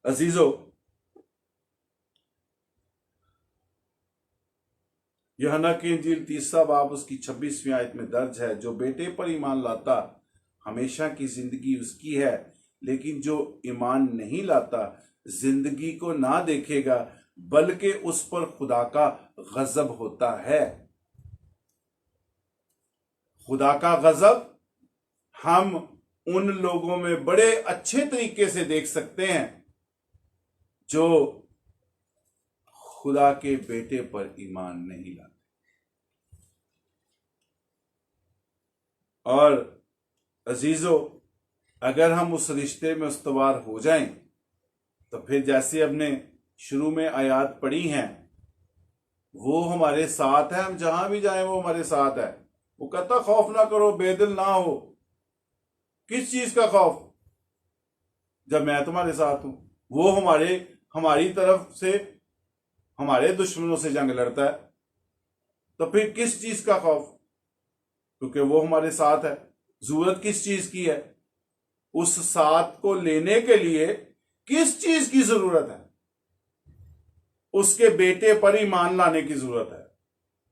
अजीजों, यूहन्ना की इंजील 3 बाब उसकी 26वीं आयत में दर्ज है, जो बेटे पर ईमान लाता हमेशा की जिंदगी उसकी है, लेकिन जो ईमान नहीं लाता जिंदगी को ना देखेगा, बल्कि उस पर खुदा का गजब होता है। खुदा का गजब हम उन लोगों में बड़े अच्छे तरीके से देख सकते हैं जो खुदा के बेटे पर ईमान नहीं लाते। और अजीजों, अगर हम उस रिश्ते में उस्तवार हो जाएं तो फिर जैसे हमने शुरू में आयत पढ़ी हैं, वो हमारे साथ है, हम जहां भी जाएं वो हमारे साथ है। वो कहता खौफ ना करो, बेदिल ना हो। किस चीज का खौफ? जब मैं तुम्हारे साथ हूं। वो हमारी तरफ से हमारे दुश्मनों से जंग लड़ता है, तो फिर किस चीज का खौफ? क्योंकि वो हमारे साथ है। जरूरत किस चीज की है? उस साथ को लेने के लिए किस चीज की जरूरत है? उसके बेटे पर ईमान लाने की जरूरत है,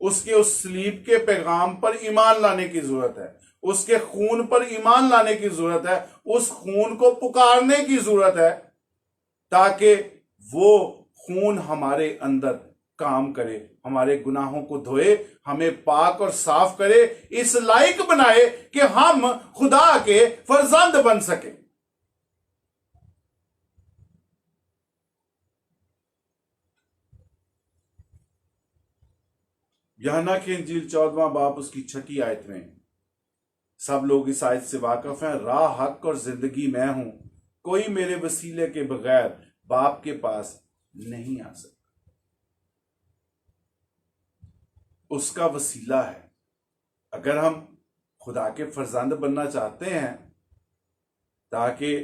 उसके उस सलीब के पैगाम पर ईमान लाने की जरूरत है, उसके खून पर ईमान लाने की जरूरत है, उस खून को पुकारने की जरूरत है, ताकि वो खून हमारे अंदर काम करे, हमारे गुनाहों को धोए, हमें पाक और साफ करे, इस लायक बनाए कि हम खुदा के फर्जंद बन सके। यूहन्ना की इंजील 14वां बाब उसकी 6ठी आयत में सब लोग इस आयत से वाकिफ हैं, राह, हक और जिंदगी मैं हूं, कोई मेरे वसीले के बगैर बाप के पास नहीं आ सकता। उसका वसीला है। अगर हम खुदा के फर्जंद बनना चाहते हैं ताकि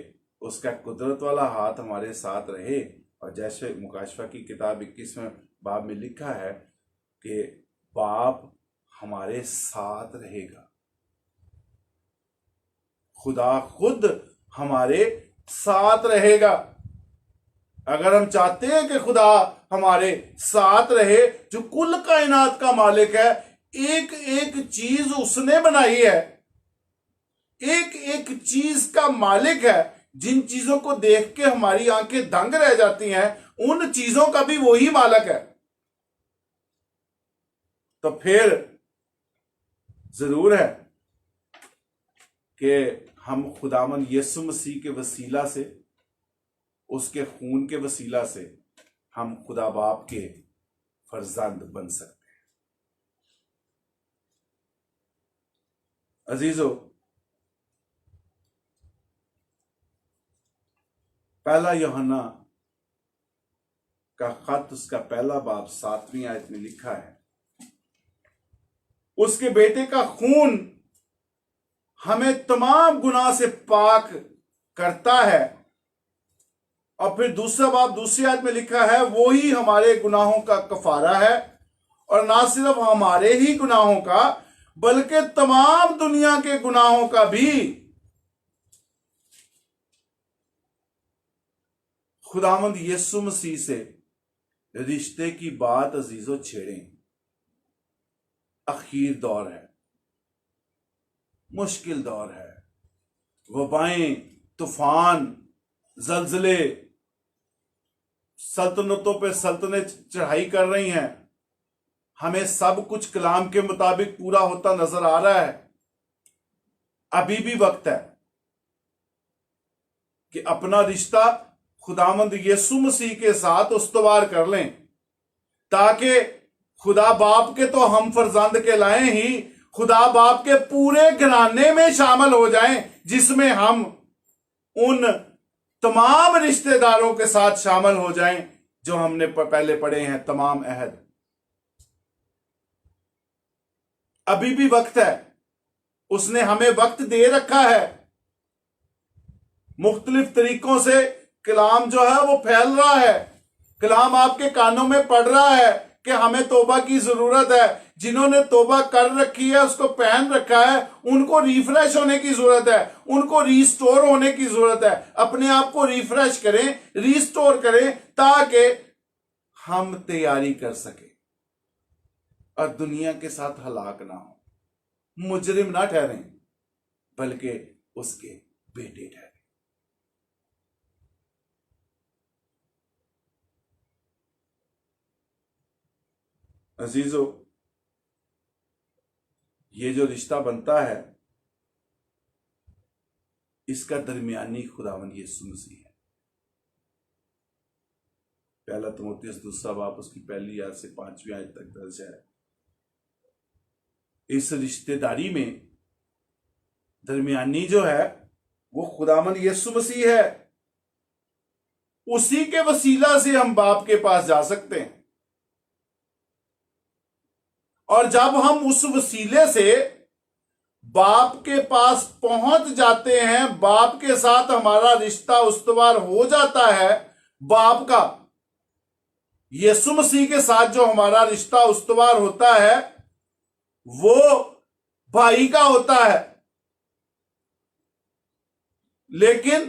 उसका कुदरत वाला हाथ हमारे साथ रहे, और जैसे मुकाशफा की किताब 21वें बाब में लिखा है कि बाप हमारे साथ रहेगा, खुदा खुद हमारे साथ रहेगा। अगर हम चाहते हैं कि खुदा हमारे साथ रहे, जो कुल कायनात का मालिक है, एक एक चीज उसने बनाई है, एक एक चीज का मालिक है, जिन चीजों को देख के हमारी आंखें दंग रह जाती हैं, उन चीजों का भी वही मालिक है। तो फिर जरूर है कि हम खुदावन यीशु मसीह के वसीला से, उसके खून के वसीला से हम खुदा बाप के फर्जंद बन सकते हैं। अजीजों, पहला यूहन्ना का खत उसका पहला बाब 7वीं आयत में लिखा है, उसके बेटे का खून हमें तमाम गुनाह से पाक करता है। और फिर दूसरा बाब दूसरी आयत में लिखा है, वो ही हमारे गुनाहों का कफारा है, और ना सिर्फ हमारे ही गुनाहों का बल्कि तमाम दुनिया के गुनाहों का भी। खुदावंद यीशु मसीह से रिश्ते की बात अजीजों छेड़ें। अखीर दौर है, मुश्किल दौर है, वबाएं, तूफान, जलजले सल्तनतों पे सल्तनत चढ़ाई कर रही हैं। हमें सब कुछ कलाम के मुताबिक पूरा होता नजर आ रहा है। अभी भी वक्त है कि अपना रिश्ता खुदावंद यीशु मसीह के साथ उस्तवार कर लें, ताकि खुदा बाप के तो हम फर्जंद के लाएं ही, खुदा बाप के पूरे घराने में शामिल हो जाएं, जिसमें हम उन तमाम रिश्तेदारों के साथ शामिल हो जाएं जो हमने पहले पढ़े हैं, तमाम अहद। अभी भी वक्त है, उसने हमें वक्त दे रखा है। मुख्तलिफ तरीकों से कलाम जो है वो फैल रहा है, कलाम आपके कानों में पड़ रहा है कि हमें तौबा की जरूरत है। जिन्होंने तौबा कर रखी है, उसको पहन रखा है, उनको रिफ्रेश होने की जरूरत है, उनको रिस्टोर होने की जरूरत है। अपने आप को रिफ्रेश करें, रिस्टोर करें, ताकि हम तैयारी कर सके और दुनिया के साथ हलाक ना हो, मुजरिम ना ठहरें, बल्कि उसके बेटे ठहरे। अजीजों, ये जो रिश्ता बनता है, इसका दरमियानी खुदावंद यीशु मसीह है। पहला तिमोथेयुस दूसरा बाब उसकी पहली आयत से 5वीं आयत तक दर्ज है। इस रिश्तेदारी में दरमियानी जो है वो खुदावंद यीशु मसीह है। उसी के वसीला से हम बाप के पास जा सकते हैं, और जब हम उस वसीले से बाप के पास पहुंच जाते हैं, बाप के साथ हमारा रिश्ता उस्तवार हो जाता है, बाप का यीशु मसीह के साथ जो हमारा रिश्ता उस्तवार होता है वो भाई का होता है। लेकिन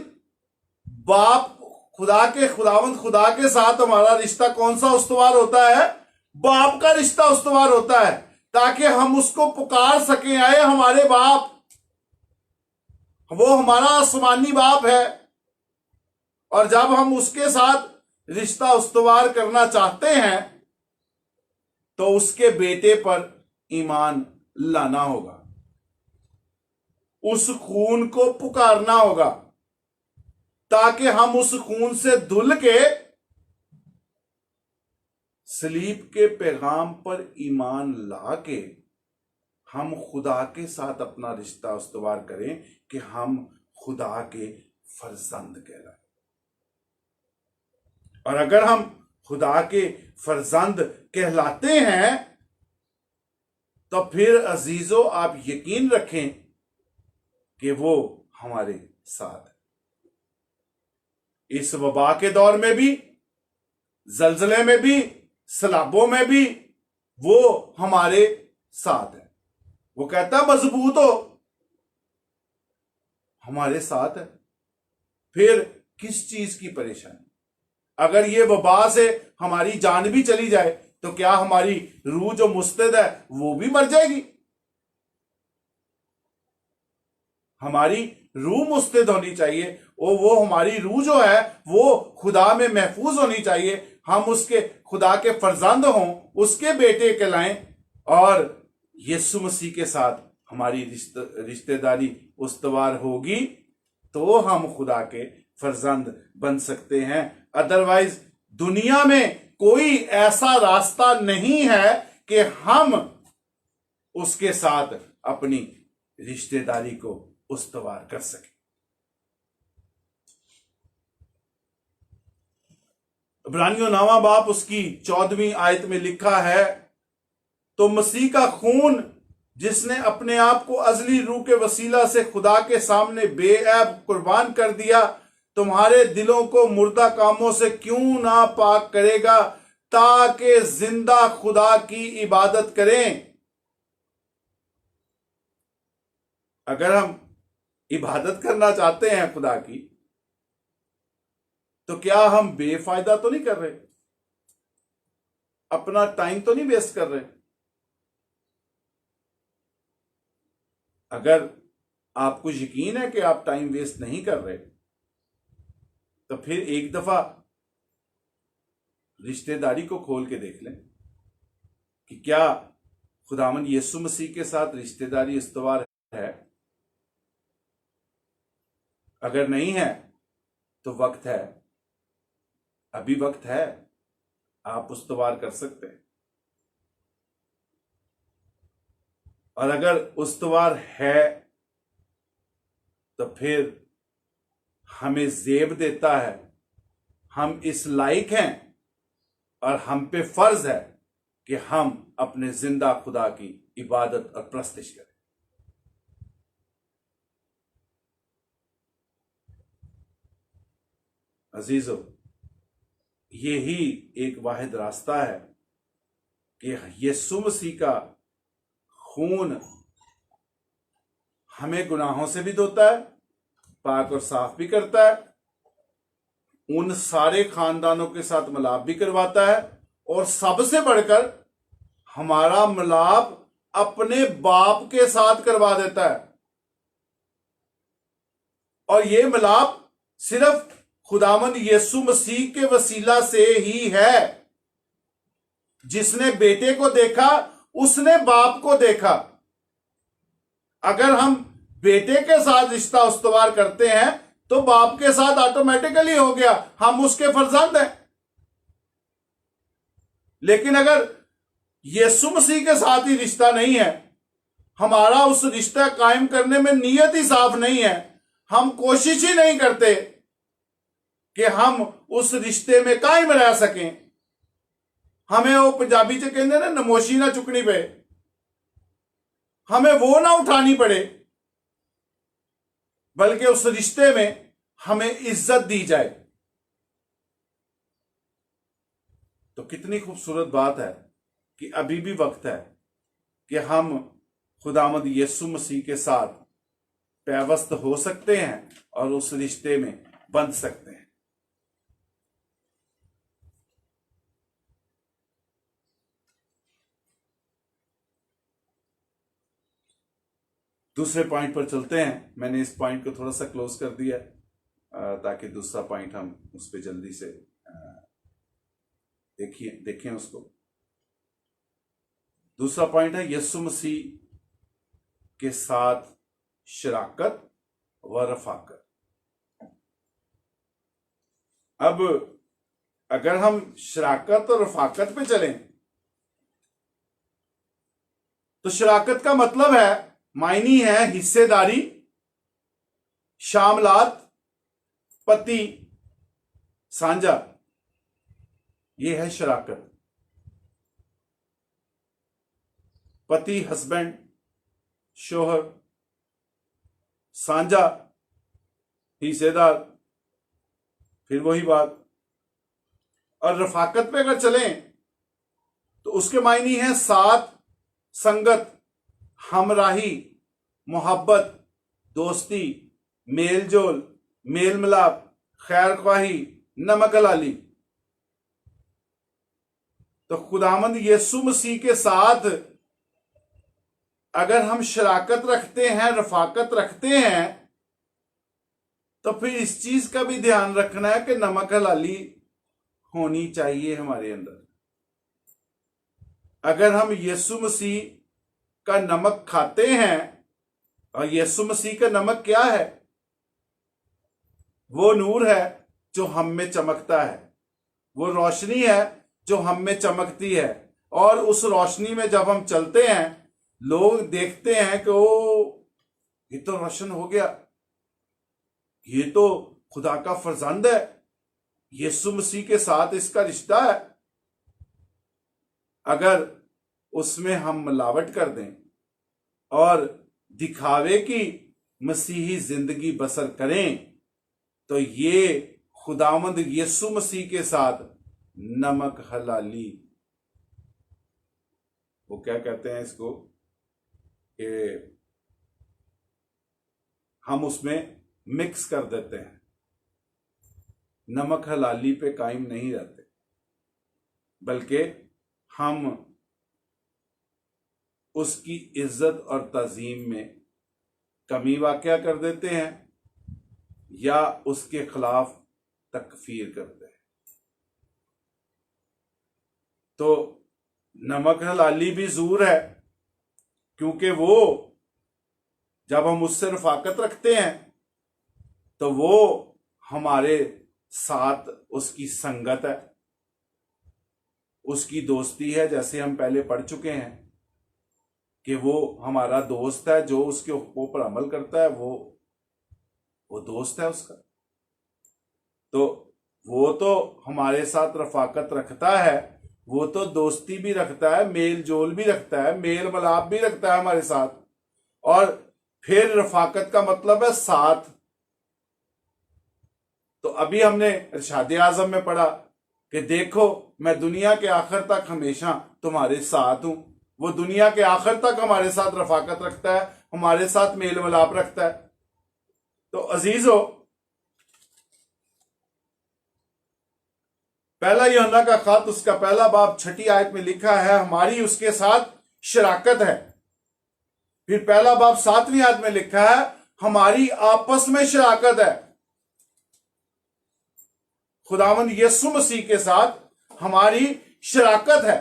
बाप खुदावंद खुदा के साथ हमारा रिश्ता कौन सा उस्तवार होता है? बाप का रिश्ता उस्तवार होता है, ताकि हम उसको पुकार सकें, आए हमारे बाप। वो हमारा आसमानी बाप है, और जब हम उसके साथ रिश्ता उस्तवार करना चाहते हैं तो उसके बेटे पर ईमान लाना होगा, उस खून को पुकारना होगा, ताकि हम उस खून से धुल के सलीब के पैगाम पर ईमान ला के हम खुदा के साथ अपना रिश्ता उस्तवार करें कि हम खुदा के फर्जंद कहलाएं। और अगर हम खुदा के फर्जंद कहलाते हैं तो फिर अजीजों, आप यकीन रखें कि वो हमारे साथ है। इस वबा के दौर में भी, जलजले में भी, सलाबों में भी वो हमारे साथ है। वो कहता है मजबूत हो, हमारे साथ है। फिर किस चीज की परेशानी? अगर ये वबा से हमारी जान भी चली जाए तो क्या हमारी रूह जो मुस्तैद है वो भी मर जाएगी? हमारी रूह मुस्तैद होनी चाहिए, और वो हमारी रूह जो है वो खुदा में महफूज होनी चाहिए। हम उसके खुदा के फर्जंद हों, उसके बेटे कहलाएं, और यीशु मसीह के साथ हमारी रिश्तेदारी उस्तवार होगी तो हम खुदा के फर्जंद बन सकते हैं। अदरवाइज दुनिया में कोई ऐसा रास्ता नहीं है कि हम उसके साथ अपनी रिश्तेदारी को उस्तवार कर सके। इब्रानियों 9वां बाब उसकी 14वीं आयत में लिखा है, तो मसीह का खून जिसने अपने आप को अजली रूह के वसीला से खुदा के सामने बेऐब कुर्बान कर दिया, तुम्हारे दिलों को मुर्दा कामों से क्यों ना पाक करेगा, ताकि जिंदा खुदा की इबादत करें। अगर हम इबादत करना चाहते हैं खुदा की, तो क्या हम बेफायदा तो नहीं कर रहे? अपना टाइम तो नहीं वेस्ट कर रहे? अगर आपको यकीन है कि आप टाइम वेस्ट नहीं कर रहे, तो फिर एक दफा रिश्तेदारी को खोल के देख लें कि क्या खुदावंद यीशु मसीह के साथ रिश्तेदारी इस्तवार है। अगर नहीं है तो वक्त है, अभी वक्त है, आप उस्तवार कर सकते हैं। और अगर उस्तवार है तो फिर हमें जेब देता है, हम इस लायक हैं और हम पे फर्ज है कि हम अपने जिंदा खुदा की इबादत और प्रस्तिश करें। अजीजों, यही एक वाहिद रास्ता है कि यीशु मसीह का खून हमें गुनाहों से भी धोता है, पाक और साफ भी करता है, उन सारे खानदानों के साथ मिलाप भी करवाता है, और सबसे बढ़कर हमारा मिलाप अपने बाप के साथ करवा देता है। और यह मिलाप सिर्फ खुदावंद यीशु मसीह के वसीला से ही है। जिसने बेटे को देखा उसने बाप को देखा। अगर हम बेटे के साथ रिश्ता उस्तवार करते हैं तो बाप के साथ ऑटोमेटिकली हो गया, हम उसके फर्जंद हैं। लेकिन अगर यीशु मसीह के साथ ही रिश्ता नहीं है, हमारा उस रिश्ता कायम करने में नीयत ही साफ नहीं है, हम कोशिश ही नहीं करते कि हम उस रिश्ते में कायम रह सकें, हमें वो पंजाबी च कहते ना नमोशी ना चुकनी पे, हमें वो ना उठानी पड़े, बल्कि उस रिश्ते में हमें इज्जत दी जाए। तो कितनी खूबसूरत बात है कि अभी भी वक्त है कि हम खुदावंद यीशु मसीह के साथ पैवस्त हो सकते हैं और उस रिश्ते में बंध सकते हैं। दूसरे पॉइंट पर चलते हैं। मैंने इस पॉइंट को थोड़ा सा क्लोज कर दिया ताकि दूसरा पॉइंट हम उस पर जल्दी से देखें उसको। दूसरा पॉइंट है यीशु मसीह के साथ शराकत व रफाकत। अब अगर हम शराकत और रफाकत पे चलें तो शराकत का मतलब है, मायनी है हिस्सेदारी, शामलात, पति, साझा, यह है शराकत। पति, हस्बैंड, शोहर, साझा, हिस्सेदार, फिर वही बात। और रफाकत पे अगर चलें तो उसके मायने हैं साथ, संगत, हमराही, मोहब्बत, दोस्ती, मेल जोल, मेल मिलाप, खैर ख्वाही, नमक हलाली। तो खुदावंद यीशु मसीह के साथ अगर हम शराकत रखते हैं, रफाकत रखते हैं, तो फिर इस चीज का भी ध्यान रखना है कि नमक हलाली होनी चाहिए हमारे अंदर। अगर हम यीशु मसीह का नमक खाते हैं, और यीशु मसीह का नमक क्या है? वो नूर है जो हम में चमकता है, वो रोशनी है जो हम में चमकती है, और उस रोशनी में जब हम चलते हैं लोग देखते हैं कि ओ ये तो रोशन हो गया, ये तो खुदा का फर्जंद है, यीशु मसीह के साथ इसका रिश्ता है। अगर उसमें हम मिलावट कर दें और दिखावे की मसीही जिंदगी बसर करें तो ये खुदावंद यीशु मसीह के साथ नमक हलाली, वो क्या कहते हैं इसको, कि हम उसमें मिक्स कर देते हैं, नमक हलाली पे कायम नहीं रहते, बल्कि हम उसकी इज्जत और तज़ीम में कमी वाक़या कर देते हैं या उसके खिलाफ तकफीर करते हैं। तो नमक हलाली भी ज़ूर है, क्योंकि वो जब हम उससे रफाकत रखते हैं तो वो हमारे साथ उसकी संगत है, उसकी दोस्ती है। जैसे हम पहले पढ़ चुके हैं कि वो हमारा दोस्त है, जो उसके हुक्मों पर अमल करता है वो दोस्त है उसका। तो वो तो हमारे साथ रफाकत रखता है, वो तो दोस्ती भी रखता है, मेल जोल भी रखता है, मेल मिलाप भी रखता है हमारे साथ। और फिर रफाकत का मतलब है साथ। तो अभी हमने इरशाद आज़म में पढ़ा कि देखो मैं दुनिया के आखिर तक हमेशा तुम्हारे साथ हूं। वो दुनिया के आखिर तक हमारे साथ रफाकत रखता है, हमारे साथ मेल मिलाप रखता है। तो अजीजों, पहला यूहन्ना का खत उसका पहला बाब 6 आयत में लिखा है हमारी उसके साथ शराकत है। फिर पहला बाब 7वीं आयत में लिखा है हमारी आपस में शराकत है। खुदावंद यीशु मसीह के साथ हमारी शराकत है।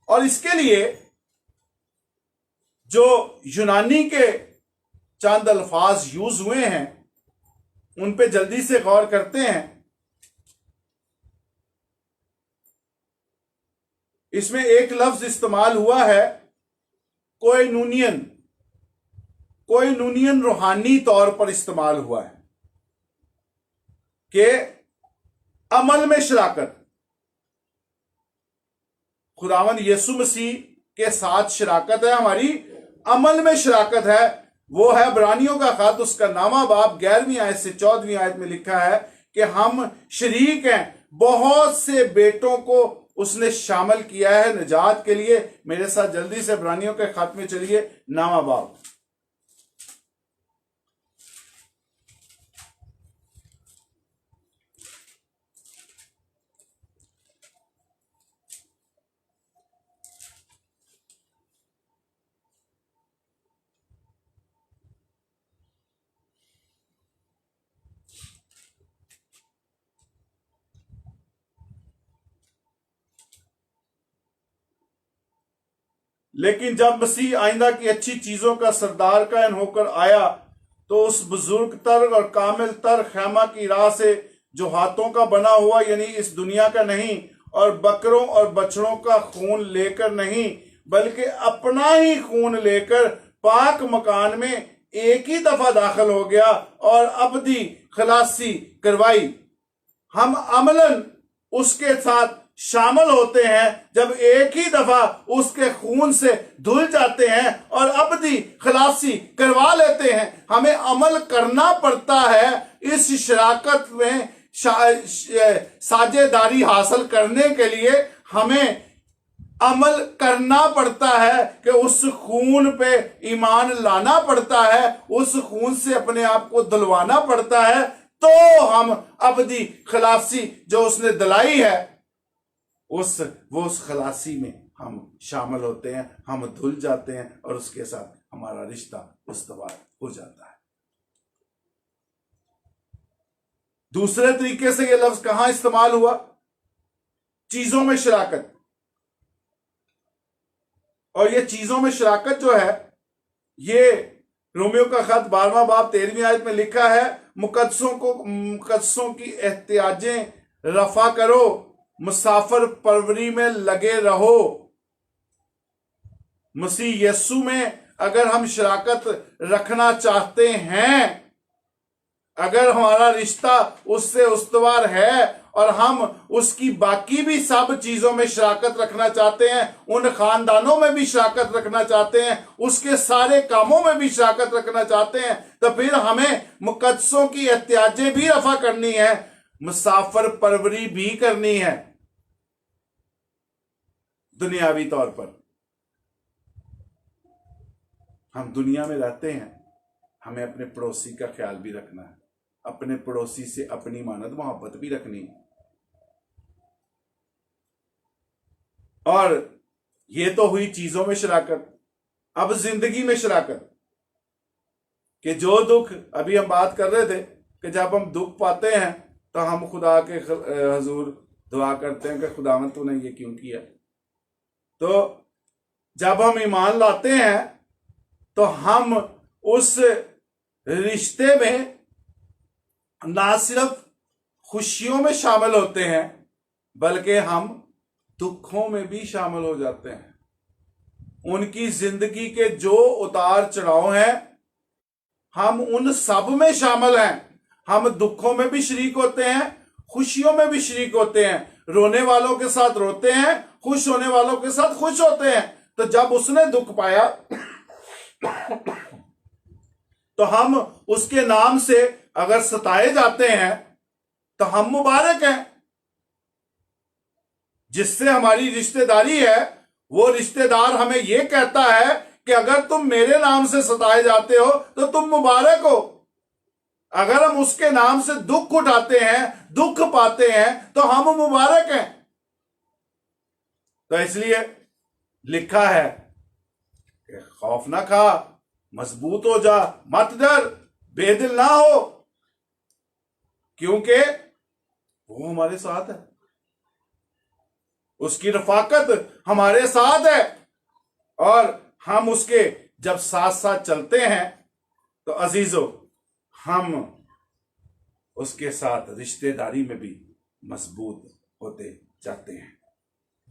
और इसके लिए जो यूनानी के चंद अल्फाज यूज हुए हैं उन पे जल्दी से गौर करते हैं। इसमें एक लफ्ज इस्तेमाल हुआ है कोएनूनियन। कोएनूनियन रूहानी तौर पर इस्तेमाल हुआ है कि अमल में शराकत। खुदावंद यीशु मसीह के साथ शराकत है, हमारी अमल में शराकत है। वो है इब्रानियों का खत उसका 9वां बाब 11वीं आयत से 14वीं आयत में लिखा है कि हम शरीक हैं, बहुत से बेटों को उसने शामिल किया है निजात के लिए। मेरे साथ जल्दी से इब्रानियों के खत में चलिए, 9वां बाब। लेकिन जब मसीह आइंदा की अच्छी चीजों का सरदार कायन होकर आया तो उस बुजुर्ग तर और कामिल तर खैमा की राह से जो हाथों का बना हुआ यानी इस दुनिया का नहीं और बकरों और बछड़ों का खून लेकर नहीं बल्कि अपना ही खून लेकर पाक मकान में एक ही दफा दाखिल हो गया और अबदी खलासी करवाई। हम अमलन उसके साथ शामिल होते हैं जब एक ही दफा उसके खून से धुल जाते हैं और अबदी खलासी करवा लेते हैं। हमें अमल करना पड़ता है इस शराकत में साझेदारी हासिल करने के लिए। हमें अमल करना पड़ता है कि उस खून पे ईमान लाना पड़ता है, उस खून से अपने आप को धुलवाना पड़ता है, तो हम अबदी खलासी जो उसने दिलाई है उस खलासी में हम शामिल होते हैं, हम धुल जाते हैं और उसके साथ हमारा रिश्ता उस्तवार हो जाता है। दूसरे तरीके से यह लफ्ज कहां इस्तेमाल हुआ? चीजों में शराकत। और यह चीजों में शराकत जो है ये रोमियो का खत 12वां बाब 13वीं आयत में लिखा है मुकद्दसों की एहतियाजें रफा करो, मुसाफिर परवरी में लगे रहो। मसीह यीशु में अगर हम शराकत रखना चाहते हैं, अगर हमारा रिश्ता उससे उस्तवार है और हम उसकी बाकी भी सब चीजों में शराकत रखना चाहते हैं, उन खानदानों में भी शराकत रखना चाहते हैं, उसके सारे कामों में भी शराकत रखना चाहते हैं, तो फिर हमें मुकद्दसों की एहतियाजें भी रफा करनी है, मुसाफिर परवरी भी करनी है। दुनियावी तौर पर हम दुनिया में रहते हैं, हमें अपने पड़ोसी का ख्याल भी रखना है, अपने पड़ोसी से अपनी मानद मोहब्बत भी रखनी है। और ये तो हुई चीजों में शराकत। अब जिंदगी में शराकत कि जो दुख अभी हम बात कर रहे थे कि जब हम दुख पाते हैं तो हम खुदा के हजूर दुआ करते हैं कि खुदावंद तूने ये क्यों किया। तो जब हम ईमान लाते हैं तो हम उस रिश्ते में ना सिर्फ खुशियों में शामिल होते हैं बल्कि हम दुखों में भी शामिल हो जाते हैं। उनकी जिंदगी के जो उतार चढ़ाव हैं हम उन सब में शामिल हैं। हम दुखों में भी शरीक होते हैं, खुशियों में भी शरीक होते हैं, रोने वालों के साथ रोते हैं, खुश होने वालों के साथ खुश होते हैं। तो जब उसने दुख पाया तो हम उसके नाम से अगर सताए जाते हैं तो हम मुबारक हैं। जिससे हमारी रिश्तेदारी है, वो रिश्तेदार हमें यह कहता है कि अगर तुम मेरे नाम से सताए जाते हो तो तुम मुबारक हो। अगर हम उसके नाम से दुख उठाते हैं, दुख पाते हैं, तो हम मुबारक हैं। तो इसलिए लिखा है कि खौफ ना खा, मजबूत हो जा, मत डर, बेदिल ना हो, क्योंकि वो हमारे साथ है, उसकी रफाकत हमारे साथ है। और हम उसके जब साथ साथ चलते हैं तो अजीजों, हम उसके साथ रिश्तेदारी में भी मजबूत होते जाते हैं।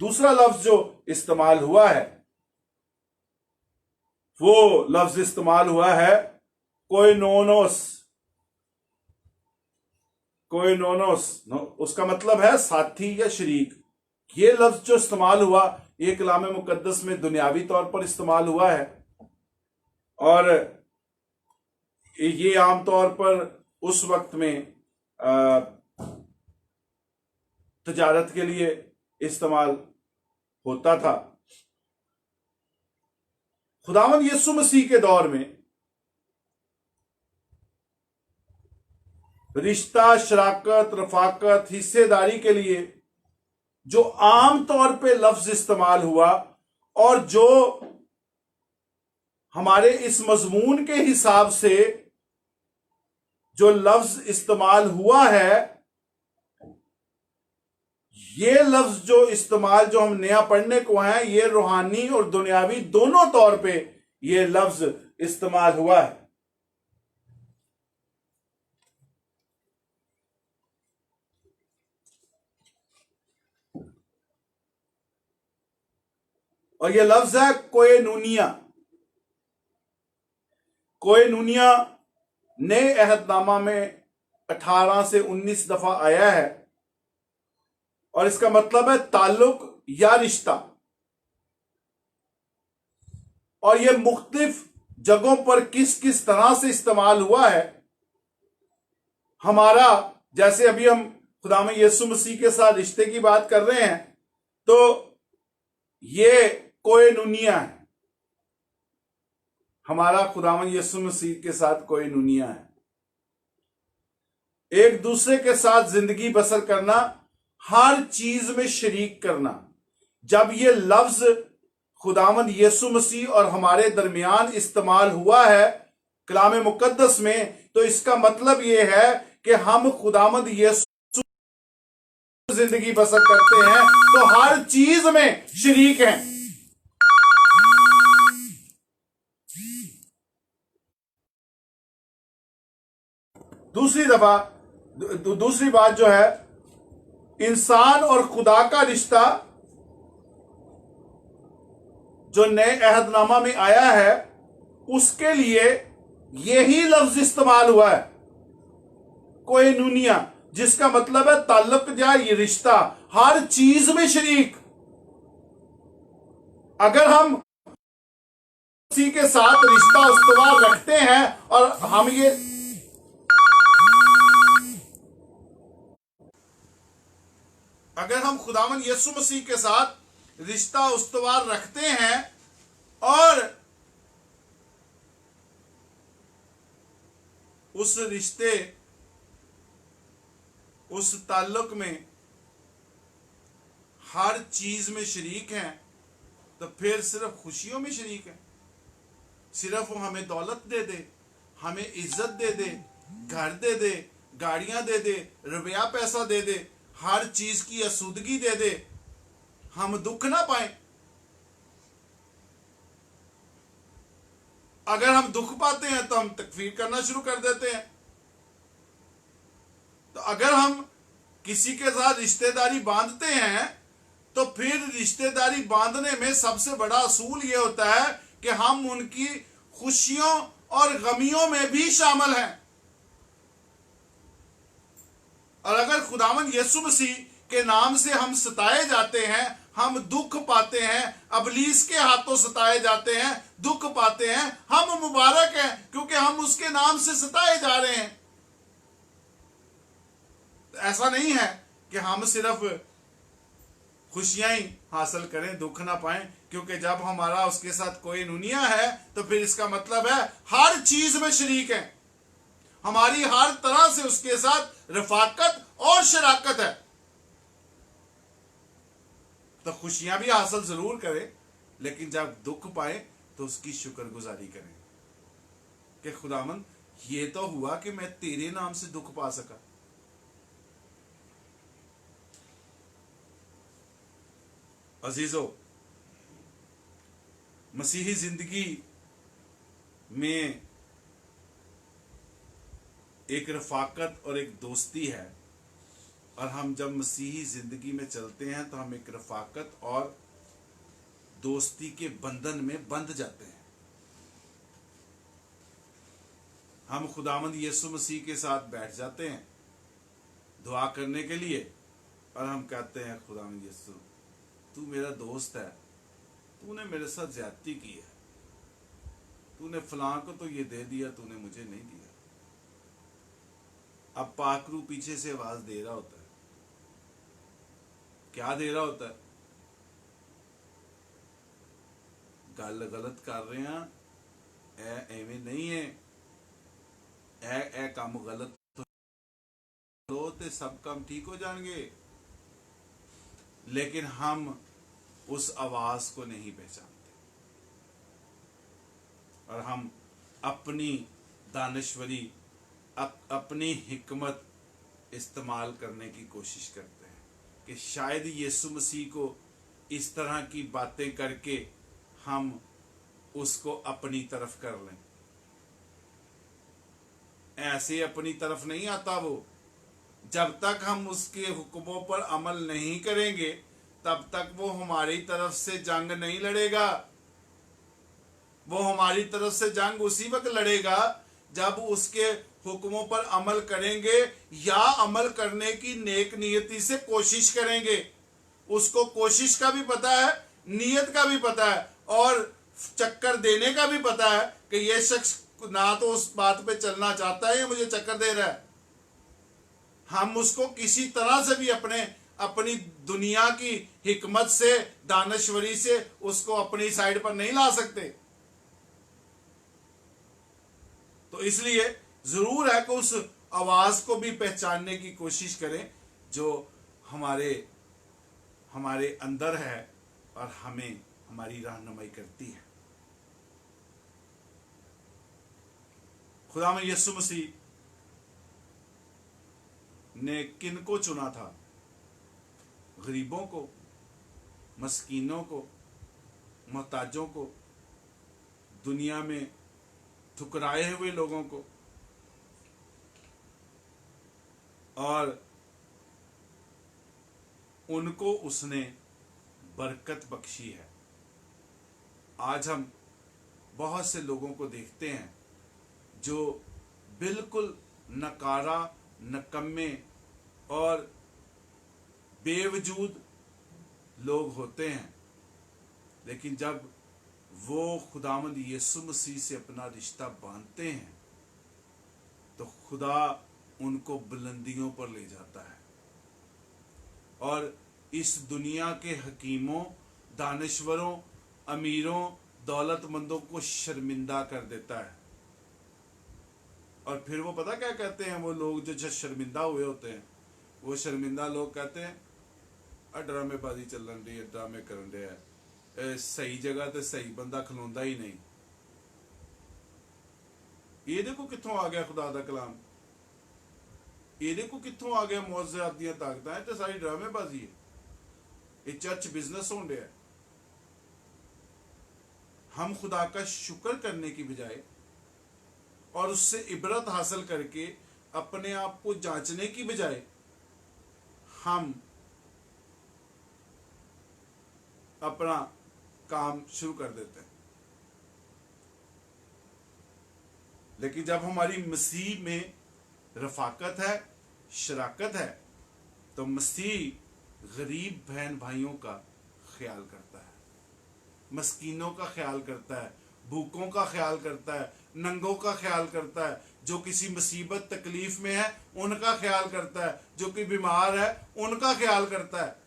दूसरा लफ्ज जो इस्तेमाल हुआ है, वो लफ्ज इस्तेमाल हुआ है कोइनोनोस। कोइनोनोस, उसका मतलब है साथी या शरीक। ये लफ्ज जो इस्तेमाल हुआ, ये कलाम मुकद्दस में दुनियावी तौर पर इस्तेमाल हुआ है, और ये आमतौर पर उस वक्त में तजारत के लिए इस्तेमाल होता था। खुदावंद यीशु मसीह के दौर में रिश्ता, शराकत, रफाकत, हिस्सेदारी के लिए जो आम तौर पे लफ्ज इस्तेमाल हुआ, और जो हमारे इस मजमून के हिसाब से जो लफ्ज इस्तेमाल हुआ है, ये लफ्ज जो इस्तेमाल जो हम नया पढ़ने को हैं, ये रूहानी और दुनियावी दोनों तौर पे ये लफ्ज इस्तेमाल हुआ है। और ये लफ्ज है कोएनूनिया। कोएनूनिया नए अहदनामा में 18 से 19 दफा आया है, और इसका मतलब है ताल्लुक या रिश्ता। और यह मुख्तलिफ जगहों पर किस किस तरह से इस्तेमाल हुआ है, हमारा जैसे अभी हम खुदावंद यीशु मसीह के साथ रिश्ते की बात कर रहे हैं, तो ये कोएनूनिया है, हमारा खुदावंद यीशु मसीह के साथ कोएनूनिया है। एक दूसरे के साथ जिंदगी बसर करना, हर चीज में शरीक करना। जब ये लफ्ज खुदावंद यीशु मसीह और हमारे दरमियान इस्तेमाल हुआ है कलाम मुकद्दस में, तो इसका मतलब ये है कि हम खुदावंद यीशु जिंदगी बसर करते हैं तो हर चीज में शरीक हैं। दूसरी बात जो है, इंसान और खुदा का रिश्ता जो नए अहदनामा में आया है, उसके लिए यही लफ्ज इस्तेमाल हुआ है कोएनूनिया, जिसका मतलब है ताल्लुक या ये रिश्ता, हर चीज में शरीक। अगर हम किसी के साथ रिश्ता उस्तवार रखते हैं और अगर हम खुदावंद यीशु मसीह के साथ रिश्ता उस्तवार रखते हैं और उस रिश्ते, उस ताल्लुक में हर चीज में शरीक हैं, तो फिर सिर्फ खुशियों में शरीक है। सिर्फ वो हमें दौलत दे दे, हमें इज्जत दे दे, घर दे दे, गाड़ियां दे दे, रुपया पैसा दे दे, हर चीज की आसूदगी दे दे, हम दुख ना पाए। अगर हम दुख पाते हैं तो हम तकफीर करना शुरू कर देते हैं। तो अगर हम किसी के साथ रिश्तेदारी बांधते हैं, तो फिर रिश्तेदारी बांधने में सबसे बड़ा असूल यह होता है कि हम उनकी खुशियों और गमियों में भी शामिल हैं। और अगर खुदावंद यीशु मसीह के नाम से हम सताए जाते हैं, हम दुख पाते हैं, अबलीस के हाथों सताए जाते हैं, दुख पाते हैं, हम मुबारक हैं, क्योंकि हम उसके नाम से सताए जा रहे हैं। ऐसा नहीं है कि हम सिर्फ खुशियां ही हासिल करें, दुख ना पाएं, क्योंकि जब हमारा उसके साथ कोई नुनिया है तो फिर इसका मतलब है हर चीज में शरीक है, हमारी हर तरह से उसके साथ रफाकत और शराकत है। तो खुशियां भी हासिल जरूर करें, लेकिन जब दुख पाए तो उसकी शुक्रगुजारी करें कि खुदावंद ये तो हुआ कि मैं तेरे नाम से दुख पा सका। अजीजों, मसीही जिंदगी में एक रफाकत और एक दोस्ती है, और हम जब मसीही जिंदगी में चलते हैं तो हम एक रफाकत और दोस्ती के बंधन में बंध जाते हैं। हम खुदावंद यीशु मसीह के साथ बैठ जाते हैं दुआ करने के लिए, और हम कहते हैं खुदावंद यीशु तू मेरा दोस्त है, तूने मेरे साथ ज्यादती की है, तूने फलां को तो ये दे दिया, तूने मुझे नहीं दिया। अब पाकरू पीछे से आवाज दे रहा होता है, क्या दे रहा होता है? गल गलत कर रहे हैं, एवें नहीं है, ए काम गलत तो सब काम ठीक हो जाएंगे। लेकिन हम उस आवाज को नहीं पहचानते, और हम अपनी दानिशवरी, अपनी हिकमत इस्तेमाल करने की कोशिश करते हैं कि शायद यीशु मसीह को इस तरह की बातें करके हम उसको अपनी तरफ कर लें। ऐसे अपनी तरफ नहीं आता वो। जब तक हम उसके हुक्मों पर अमल नहीं करेंगे तब तक वो हमारी तरफ से जंग नहीं लड़ेगा। वो हमारी तरफ से जंग उसी वक्त लड़ेगा जब उसके हुक्मों पर अमल करेंगे या अमल करने की नेक नियति से कोशिश करेंगे। उसको कोशिश का भी पता है, नियत का भी पता है, और चक्कर देने का भी पता है कि यह शख्स ना तो उस बात पे चलना चाहता है या मुझे चक्कर दे रहा है। हम उसको किसी तरह से भी अपनी दुनिया की हिकमत से, दानश्वरी से उसको अपनी साइड पर नहीं ला सकते। तो इसलिए जरूर है कि उस आवाज को भी पहचानने की कोशिश करें जो हमारे अंदर है और हमें हमारी रहनुमाई करती है। खुदा में यीशु मसीह ने किनको चुना था? गरीबों को, मस्कीनों को, मोहताजों को, दुनिया में ठुकराए हुए लोगों को, और उनको उसने बरकत बख्शी है। आज हम बहुत से लोगों को देखते हैं जो बिल्कुल नकारा, नकम्मे और बेवजूद लोग होते हैं, लेकिन जब वो खुदावंद यीशु मसीह से अपना रिश्ता बांधते हैं तो खुदा उनको बुलंदियों पर ले जाता है और इस दुनिया के हकीमों, दानिश्वरों, अमीरों, दौलतमंदों को शर्मिंदा कर देता है। और फिर वो पता क्या कहते हैं, वो लोग जो शर्मिंदा हुए होते हैं, वो शर्मिंदा लोग कहते हैं ड्रामेबाजी चलन रही है, ड्रामे करन रहा है, सही जगह ते सही बंदा खलोंदा ही नहीं। ये देखो कित्थों आ गया खुदा दा कलाम, ये देखो कित्थों आ गया मौजज़ात दी ताकतां, ये तो सारी ड्रामेबाजी है, ये चर्च बिजनेस होने रहा है। हम खुदा का शुक्र करने की बजाय और उससे इबरत हासिल करके अपने आप को जांचने की बजाय हम अपना काम शुरू कर देते हैं। लेकिन जब हमारी मसीह में रफाकत है, शराकत है, तो मसीह गरीब बहन भाइयों का ख्याल करता है, मस्कीनों का ख्याल करता है, भूखों का ख्याल करता है, नंगों का ख्याल करता है, जो किसी मुसीबत तकलीफ में है उनका ख्याल करता है, जो कि बीमार है उनका ख्याल करता है।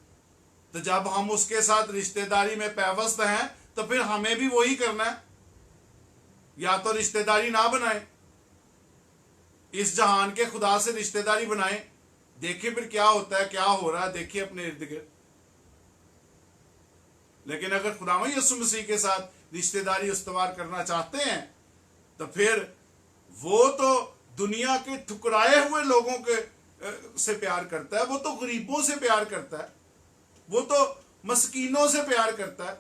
तो जब हम उसके साथ रिश्तेदारी में पैवस्त हैं तो फिर हमें भी वही करना है, या तो रिश्तेदारी ना बनाए, इस जहान के खुदा से रिश्तेदारी बनाए, देखिए फिर क्या होता है, क्या हो रहा है, देखिए अपने इर्द गिर्द। लेकिन अगर खुदावंद यीशु मसीह के साथ रिश्तेदारी इस्तवार करना चाहते हैं तो फिर वो तो दुनिया के ठुकराए हुए लोगों के से प्यार करता है, वो तो गरीबों से प्यार करता है, वो तो मस्कीनों से प्यार करता है,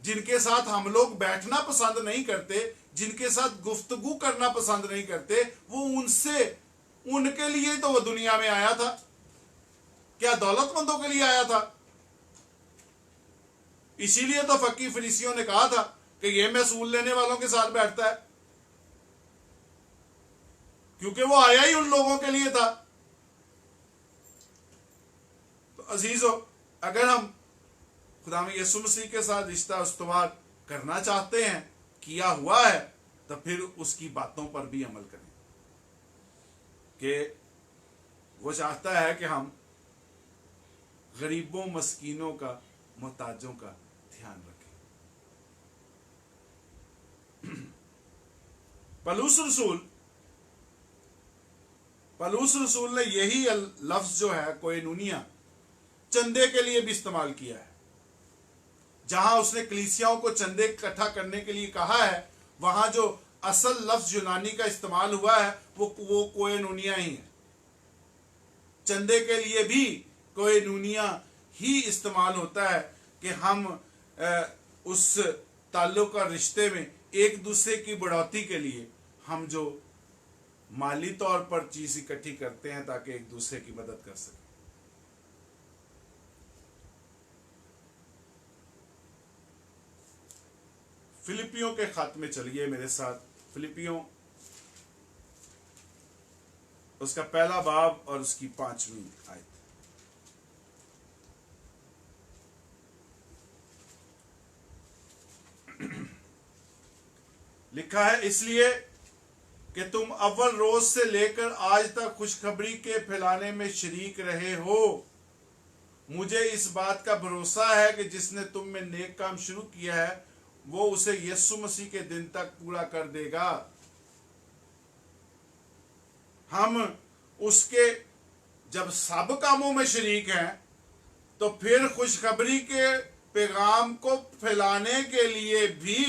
जिनके साथ हम लोग बैठना पसंद नहीं करते, जिनके साथ गुफ्तगू करना पसंद नहीं करते, वो उनसे, उनके लिए तो वो दुनिया में आया था। क्या दौलतमंदों के लिए आया था? इसीलिए तो फकीर फरीसियों ने कहा था कि ये महसूल लेने वालों के साथ बैठता है, क्योंकि वो आया ही उन लोगों के लिए था। तो अजीजों, अगर हम खुदावंद यीशु मसीह के साथ रिश्ता इस्तवार करना चाहते हैं, किया हुआ है, तो फिर उसकी बातों पर भी अमल करें कि वो चाहता है कि हम गरीबों, मस्कीनों का, मोहताजों का ध्यान रखें। पलूस रसूल ने यही लफ्ज जो है कोएनुनिया, चंदे के लिए भी इस्तेमाल किया है। जहां उसने कलीसियाओं को चंदे इकट्ठा करने के लिए कहा है, वहां जो असल लफ्ज यूनानी का इस्तेमाल हुआ है वो कोएनुनिया ही है। चंदे के लिए भी कोएनुनिया ही इस्तेमाल होता है कि हम उस ताल्लुक और रिश्ते में एक दूसरे की बढ़ोतरी के लिए हम जो माली तौर पर चीज इकट्ठी करते हैं ताकि एक दूसरे की मदद कर सकें। फिलिपियों के खत में चलिए मेरे साथ। फिलिपियों उसका पहला बाब और उसकी 5वीं आयत। लिखा है, इसलिए कि तुम अव्वल रोज से लेकर आज तक खुशखबरी के फैलाने में शरीक रहे हो। मुझे इस बात का भरोसा है कि जिसने तुम में नेक काम शुरू किया है वो उसे यीशु मसीह के दिन तक पूरा कर देगा। हम उसके जब सब कामों में शरीक हैं तो फिर खुशखबरी के पैगाम को फैलाने के लिए भी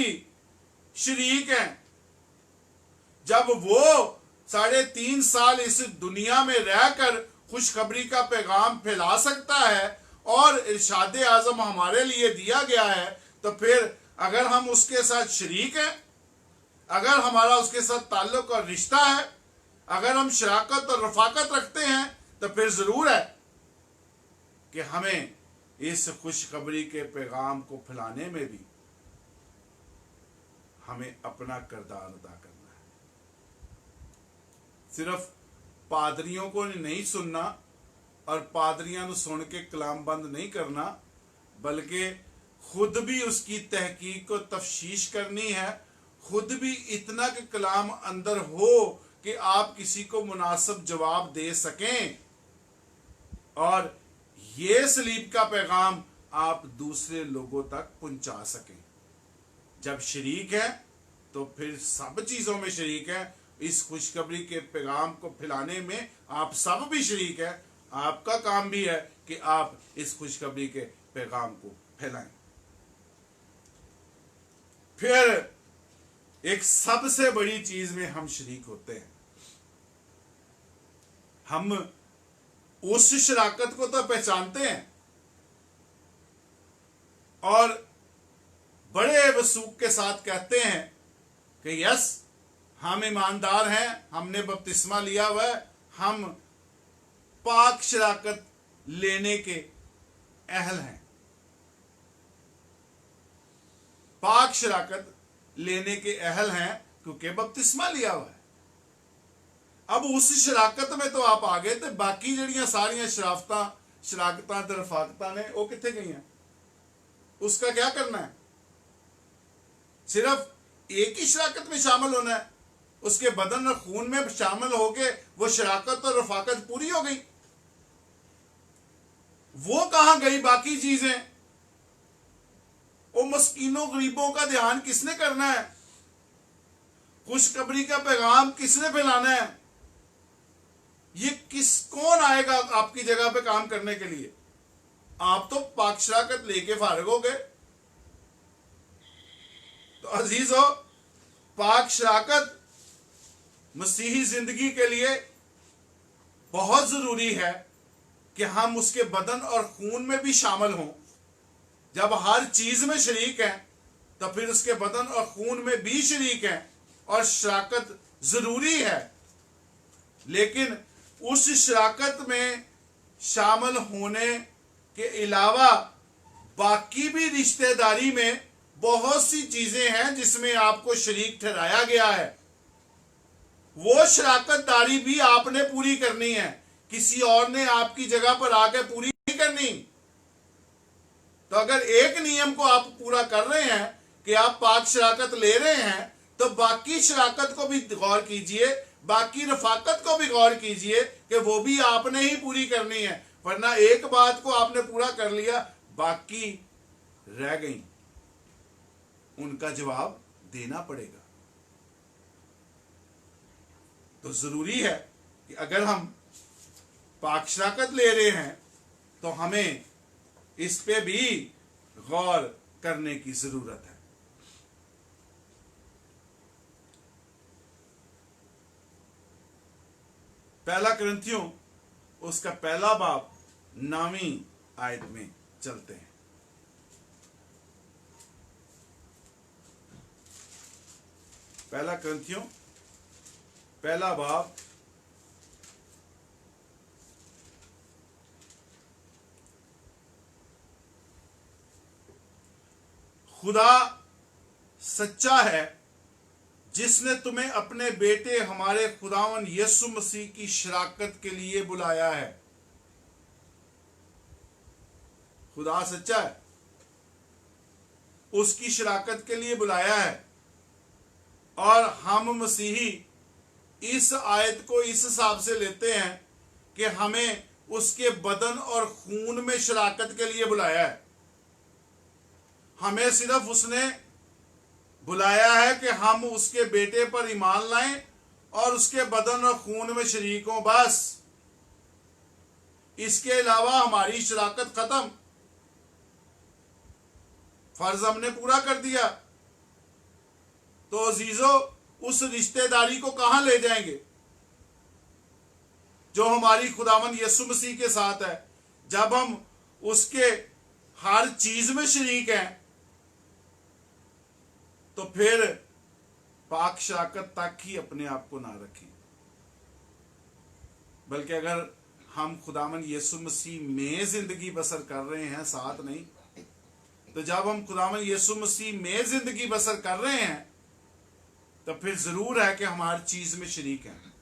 शरीक हैं। जब वो 3.5 साल इस दुनिया में रहकर खुशखबरी का पैगाम फैला सकता है और इरशाद आज़म हमारे लिए दिया गया है, तो फिर अगर हम उसके साथ शरीक हैं, अगर हमारा उसके साथ ताल्लुक और रिश्ता है, अगर हम शराकत और रफाकत रखते हैं, तो फिर जरूर है कि हमें इस खुशखबरी के पैगाम को फैलाने में भी हमें अपना किरदार अदा करना है। सिर्फ पादरियों को नहीं सुनना और पादरियां को सुन के कलाम बंद नहीं करना, बल्कि खुद भी उसकी तहकीक को तफ्शीश करनी है, खुद भी इतना कि कलाम अंदर हो कि आप किसी को मुनासिब जवाब दे सकें और ये सलीब का पैगाम आप दूसरे लोगों तक पहुंचा सकें। जब शरीक है तो फिर सब चीजों में शरीक है। इस खुशखबरी के पैगाम को फैलाने में आप सब भी शरीक है। आपका काम भी है कि आप इस खुशखबरी के पैगाम को फैलाएं। फिर एक सबसे बड़ी चीज में हम शरीक होते हैं। हम उस शराकत को तो पहचानते हैं और बड़े वसूख के साथ कहते हैं कि यस, हम ईमानदार हैं, हमने बपतिस्मा लिया हुआ है, हम पाक शराकत लेने के अहल हैं, पाक शराकत लेने के अहल हैं क्योंकि बपतिस्मा लिया हुआ है। अब उस शराकत में तो आप आ गए, तो बाकी जड़ियां सारियां शराकतां ते रफाकतां ने वो कित्थे गई हैं? उसका क्या करना है? सिर्फ एक ही शराकत में शामिल होना है, उसके बदन और खून में शामिल होके वो शराकत और रफाकत पूरी हो गई। वो कहां गई बाकी चीजें? वो मस्कीनों गरीबों का ध्यान किसने करना है? खुशखबरी का पैगाम किसने फैलाना है? ये कौन आएगा आपकी जगह पे काम करने के लिए? आप तो पाक शराकत लेके फारिग हो गए। तो अजीजो, पाक शराकत मसीही जिंदगी के लिए बहुत जरूरी है कि हम उसके बदन और खून में भी शामिल हों। जब हर चीज में शरीक हैं तो फिर उसके बदन और खून में भी शरीक हैं, और शराकत जरूरी है। लेकिन उस शराकत में शामिल होने के अलावा बाकी भी रिश्तेदारी में बहुत सी चीजें हैं जिसमें आपको शरीक ठहराया गया है। वो शराकतदारी भी आपने पूरी करनी है, किसी और ने आपकी जगह पर आकर पूरी नहीं करनी। तो अगर एक नियम को आप पूरा कर रहे हैं कि आप पाक शराकत ले रहे हैं, तो बाकी शराकत को भी गौर कीजिए, बाकी रफाकत को भी गौर कीजिए कि वो भी आपने ही पूरी करनी है। वरना एक बात को आपने पूरा कर लिया, बाकी रह गई, उनका जवाब देना पड़ेगा। तो जरूरी है कि अगर हम पाक शराकत ले रहे हैं तो हमें इस पे भी गौर करने की जरूरत है। पहला कुरिन्थियों उसका पहला बाब 9वीं आयत में चलते हैं। पहला कुरिन्थियों पहला बाब 'खुदा सच्चा है जिसने तुम्हें अपने बेटे हमारे खुदावन यीशु मसीह की शराकत के लिए बुलाया है। खुदा सच्चा है, उसकी शराकत के लिए बुलाया है। और हम मसीही इस आयत को इस हिसाब से लेते हैं कि हमें उसके बदन और खून में शराकत के लिए बुलाया है। हमें सिर्फ उसने बुलाया है कि हम उसके बेटे पर ईमान लाएं और उसके बदन और खून में शरीक हों, बस। इसके अलावा हमारी शराकत खत्म, फर्ज हमने पूरा कर दिया। तो अजीजो, उस रिश्तेदारी को कहां ले जाएंगे जो हमारी खुदावंद यीशु मसीह के साथ है? जब हम उसके हर चीज में शरीक हैं तो फिर पाक शराकत तक ही अपने आप को ना रखें, बल्कि अगर हम खुदावंद यीशु मसीह में जिंदगी बसर कर रहे हैं, साथ नहीं, तो जब हम खुदावंद यीशु मसीह में जिंदगी बसर कर रहे हैं तो फिर जरूर है कि हम हर चीज में शरीक हैं।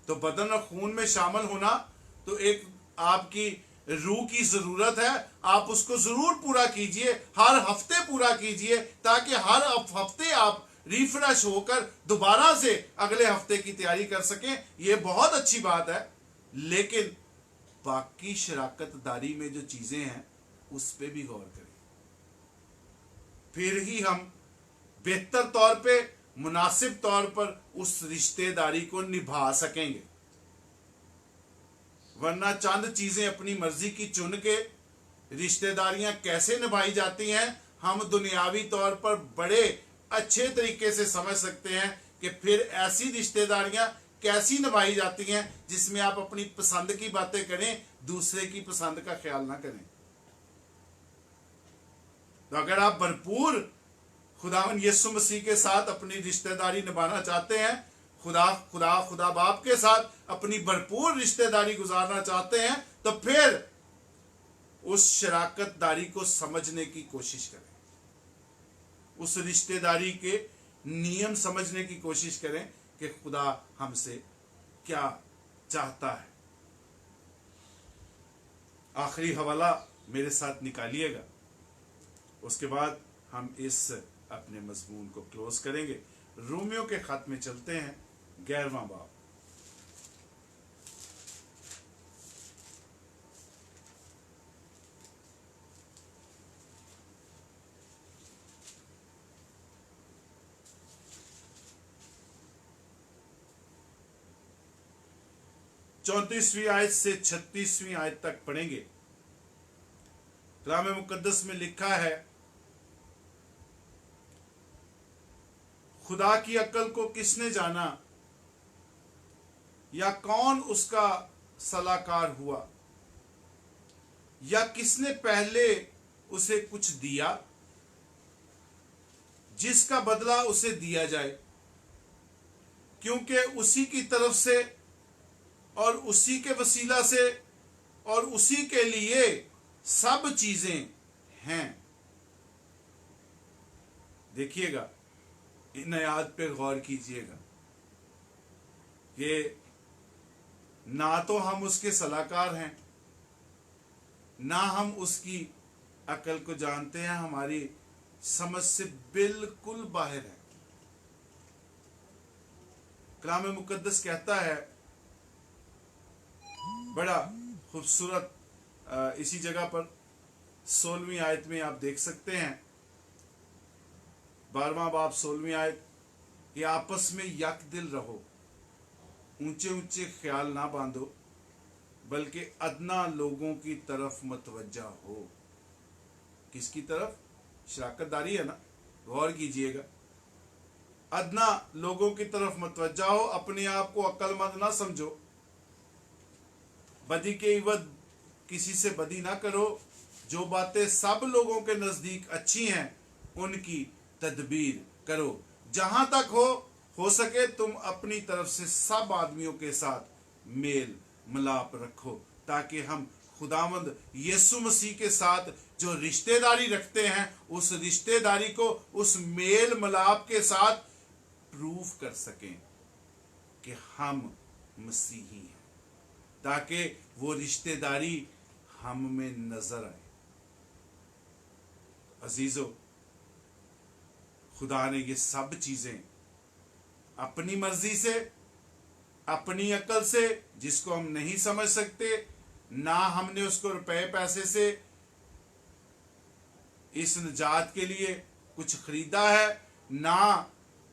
तो बदन और खून में शामिल होना तो एक आपकी रूह की जरूरत है। आप उसको जरूर पूरा कीजिए, हर हफ्ते पूरा कीजिए, ताकि हर हफ्ते आप रिफ्रेश होकर दोबारा से अगले हफ्ते की तैयारी कर सकें। यह बहुत अच्छी बात है, लेकिन बाकी शराकतदारी में जो चीजें हैं उस पर भी गौर करें, फिर ही हम बेहतर तौर पे, मुनासिब तौर पर उस रिश्तेदारी को निभा सकेंगे। वरना चंद चीजें अपनी मर्जी की चुन के रिश्तेदारियां कैसे निभाई जाती हैं, हम दुनियावी तौर पर बड़े अच्छे तरीके से समझ सकते हैं कि फिर ऐसी रिश्तेदारियां कैसी निभाई जाती हैं जिसमें आप अपनी पसंद की बातें करें, दूसरे की पसंद का ख्याल ना करें। तो अगर आप भरपूर खुदावन यीशु मसीह के साथ अपनी रिश्तेदारी निभाना चाहते हैं, खुदा बाप के साथ अपनी भरपूर रिश्तेदारी गुजारना चाहते हैं, तो फिर उस शराकतदारी को समझने की कोशिश करें, उस रिश्तेदारी के नियम समझने की कोशिश करें कि खुदा हमसे क्या चाहता है। आखिरी हवाला मेरे साथ निकालिएगा, उसके बाद हम इस अपने मजमून को क्लोज करेंगे। रोमियो के खत में चलते हैं, 11वां बाब। 34वीं आयत से 36वीं आयत तक पढ़ेंगे। कलाम मुकद्दस में लिखा है, खुदा की अक्ल को किसने जाना, या कौन उसका सलाहकार हुआ, या किसने पहले उसे कुछ दिया जिसका बदला उसे दिया जाए, क्योंकि उसी की तरफ से और उसी के वसीला से और उसी के लिए सब चीजें हैं। देखिएगा, इन आयत पे गौर कीजिएगा कि ना तो हम उसके सलाहकार हैं, ना हम उसकी अकल को जानते हैं, हमारी समझ से बिल्कुल बाहर है। कलाम मुकद्दस कहता है, बड़ा खूबसूरत, इसी जगह पर 16वीं आयत में आप देख सकते हैं, 12वां बाब 16वीं आयत, कि आपस में यक दिल रहो, ऊंचे ऊंचे ख्याल ना बांधो, बल्कि अदना लोगों की तरफ मतवज्जा हो। किसकी तरफ? शराकतदारी है ना, गौर कीजिएगा। अदना लोगों की तरफ मतवज्जा हो, अपने आप को अक्लमंद ना समझो, बदी के इवद किसी से बदी ना करो, जो बातें सब लोगों के नजदीक अच्छी हैं उनकी तदबीर करो। जहां तक हो सके तुम अपनी तरफ से सब आदमियों के साथ मेल मिलाप रखो, ताकि हम खुदावंद यीशु मसीह के साथ जो रिश्तेदारी रखते हैं, उस रिश्तेदारी को उस मेल मिलाप के साथ प्रूफ कर सकें कि हम मसीही हैं, ताकि वो रिश्तेदारी हम में नजर आए। अजीजों, खुदा ने ये सब चीजें अपनी मर्जी से, अपनी अकल से, जिसको हम नहीं समझ सकते, ना हमने उसको रुपए पैसे से इस निजात के लिए कुछ खरीदा है, ना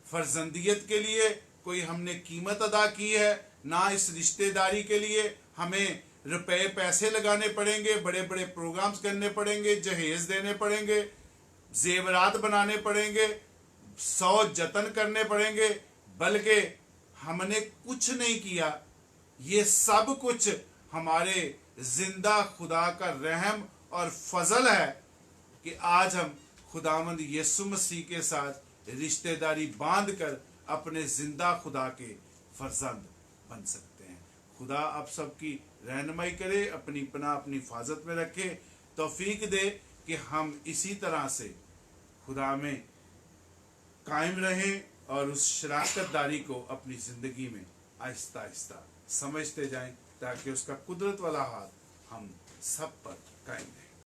फर्जंदियत के लिए कोई हमने कीमत अदा की है, ना इस रिश्तेदारी के लिए हमें रुपए पैसे लगाने पड़ेंगे, बड़े बड़े प्रोग्राम्स करने पड़ेंगे, जहेज देने पड़ेंगे, जेवरात बनाने पड़ेंगे, 100 जतन करने पड़ेंगे, बल्कि हमने कुछ नहीं किया। ये सब कुछ हमारे जिंदा खुदा का रहम और फजल है कि आज हम खुदावंद यीशु मसीह के साथ रिश्तेदारी बांधकर अपने जिंदा खुदा के फर्जंद बन सकते हैं। खुदा आप सबकी रहनुमाई करे, अपनी पनाह अपनी हिफाजत में रखे, तौफीक दे कि हम इसी तरह से खुदा में कायम रहें और उस शराकतदारी को अपनी जिंदगी में आहिस्ता आहिस्ता समझते जाएं, ताकि उसका कुदरत वाला हाथ हम सब पर कायम रहे।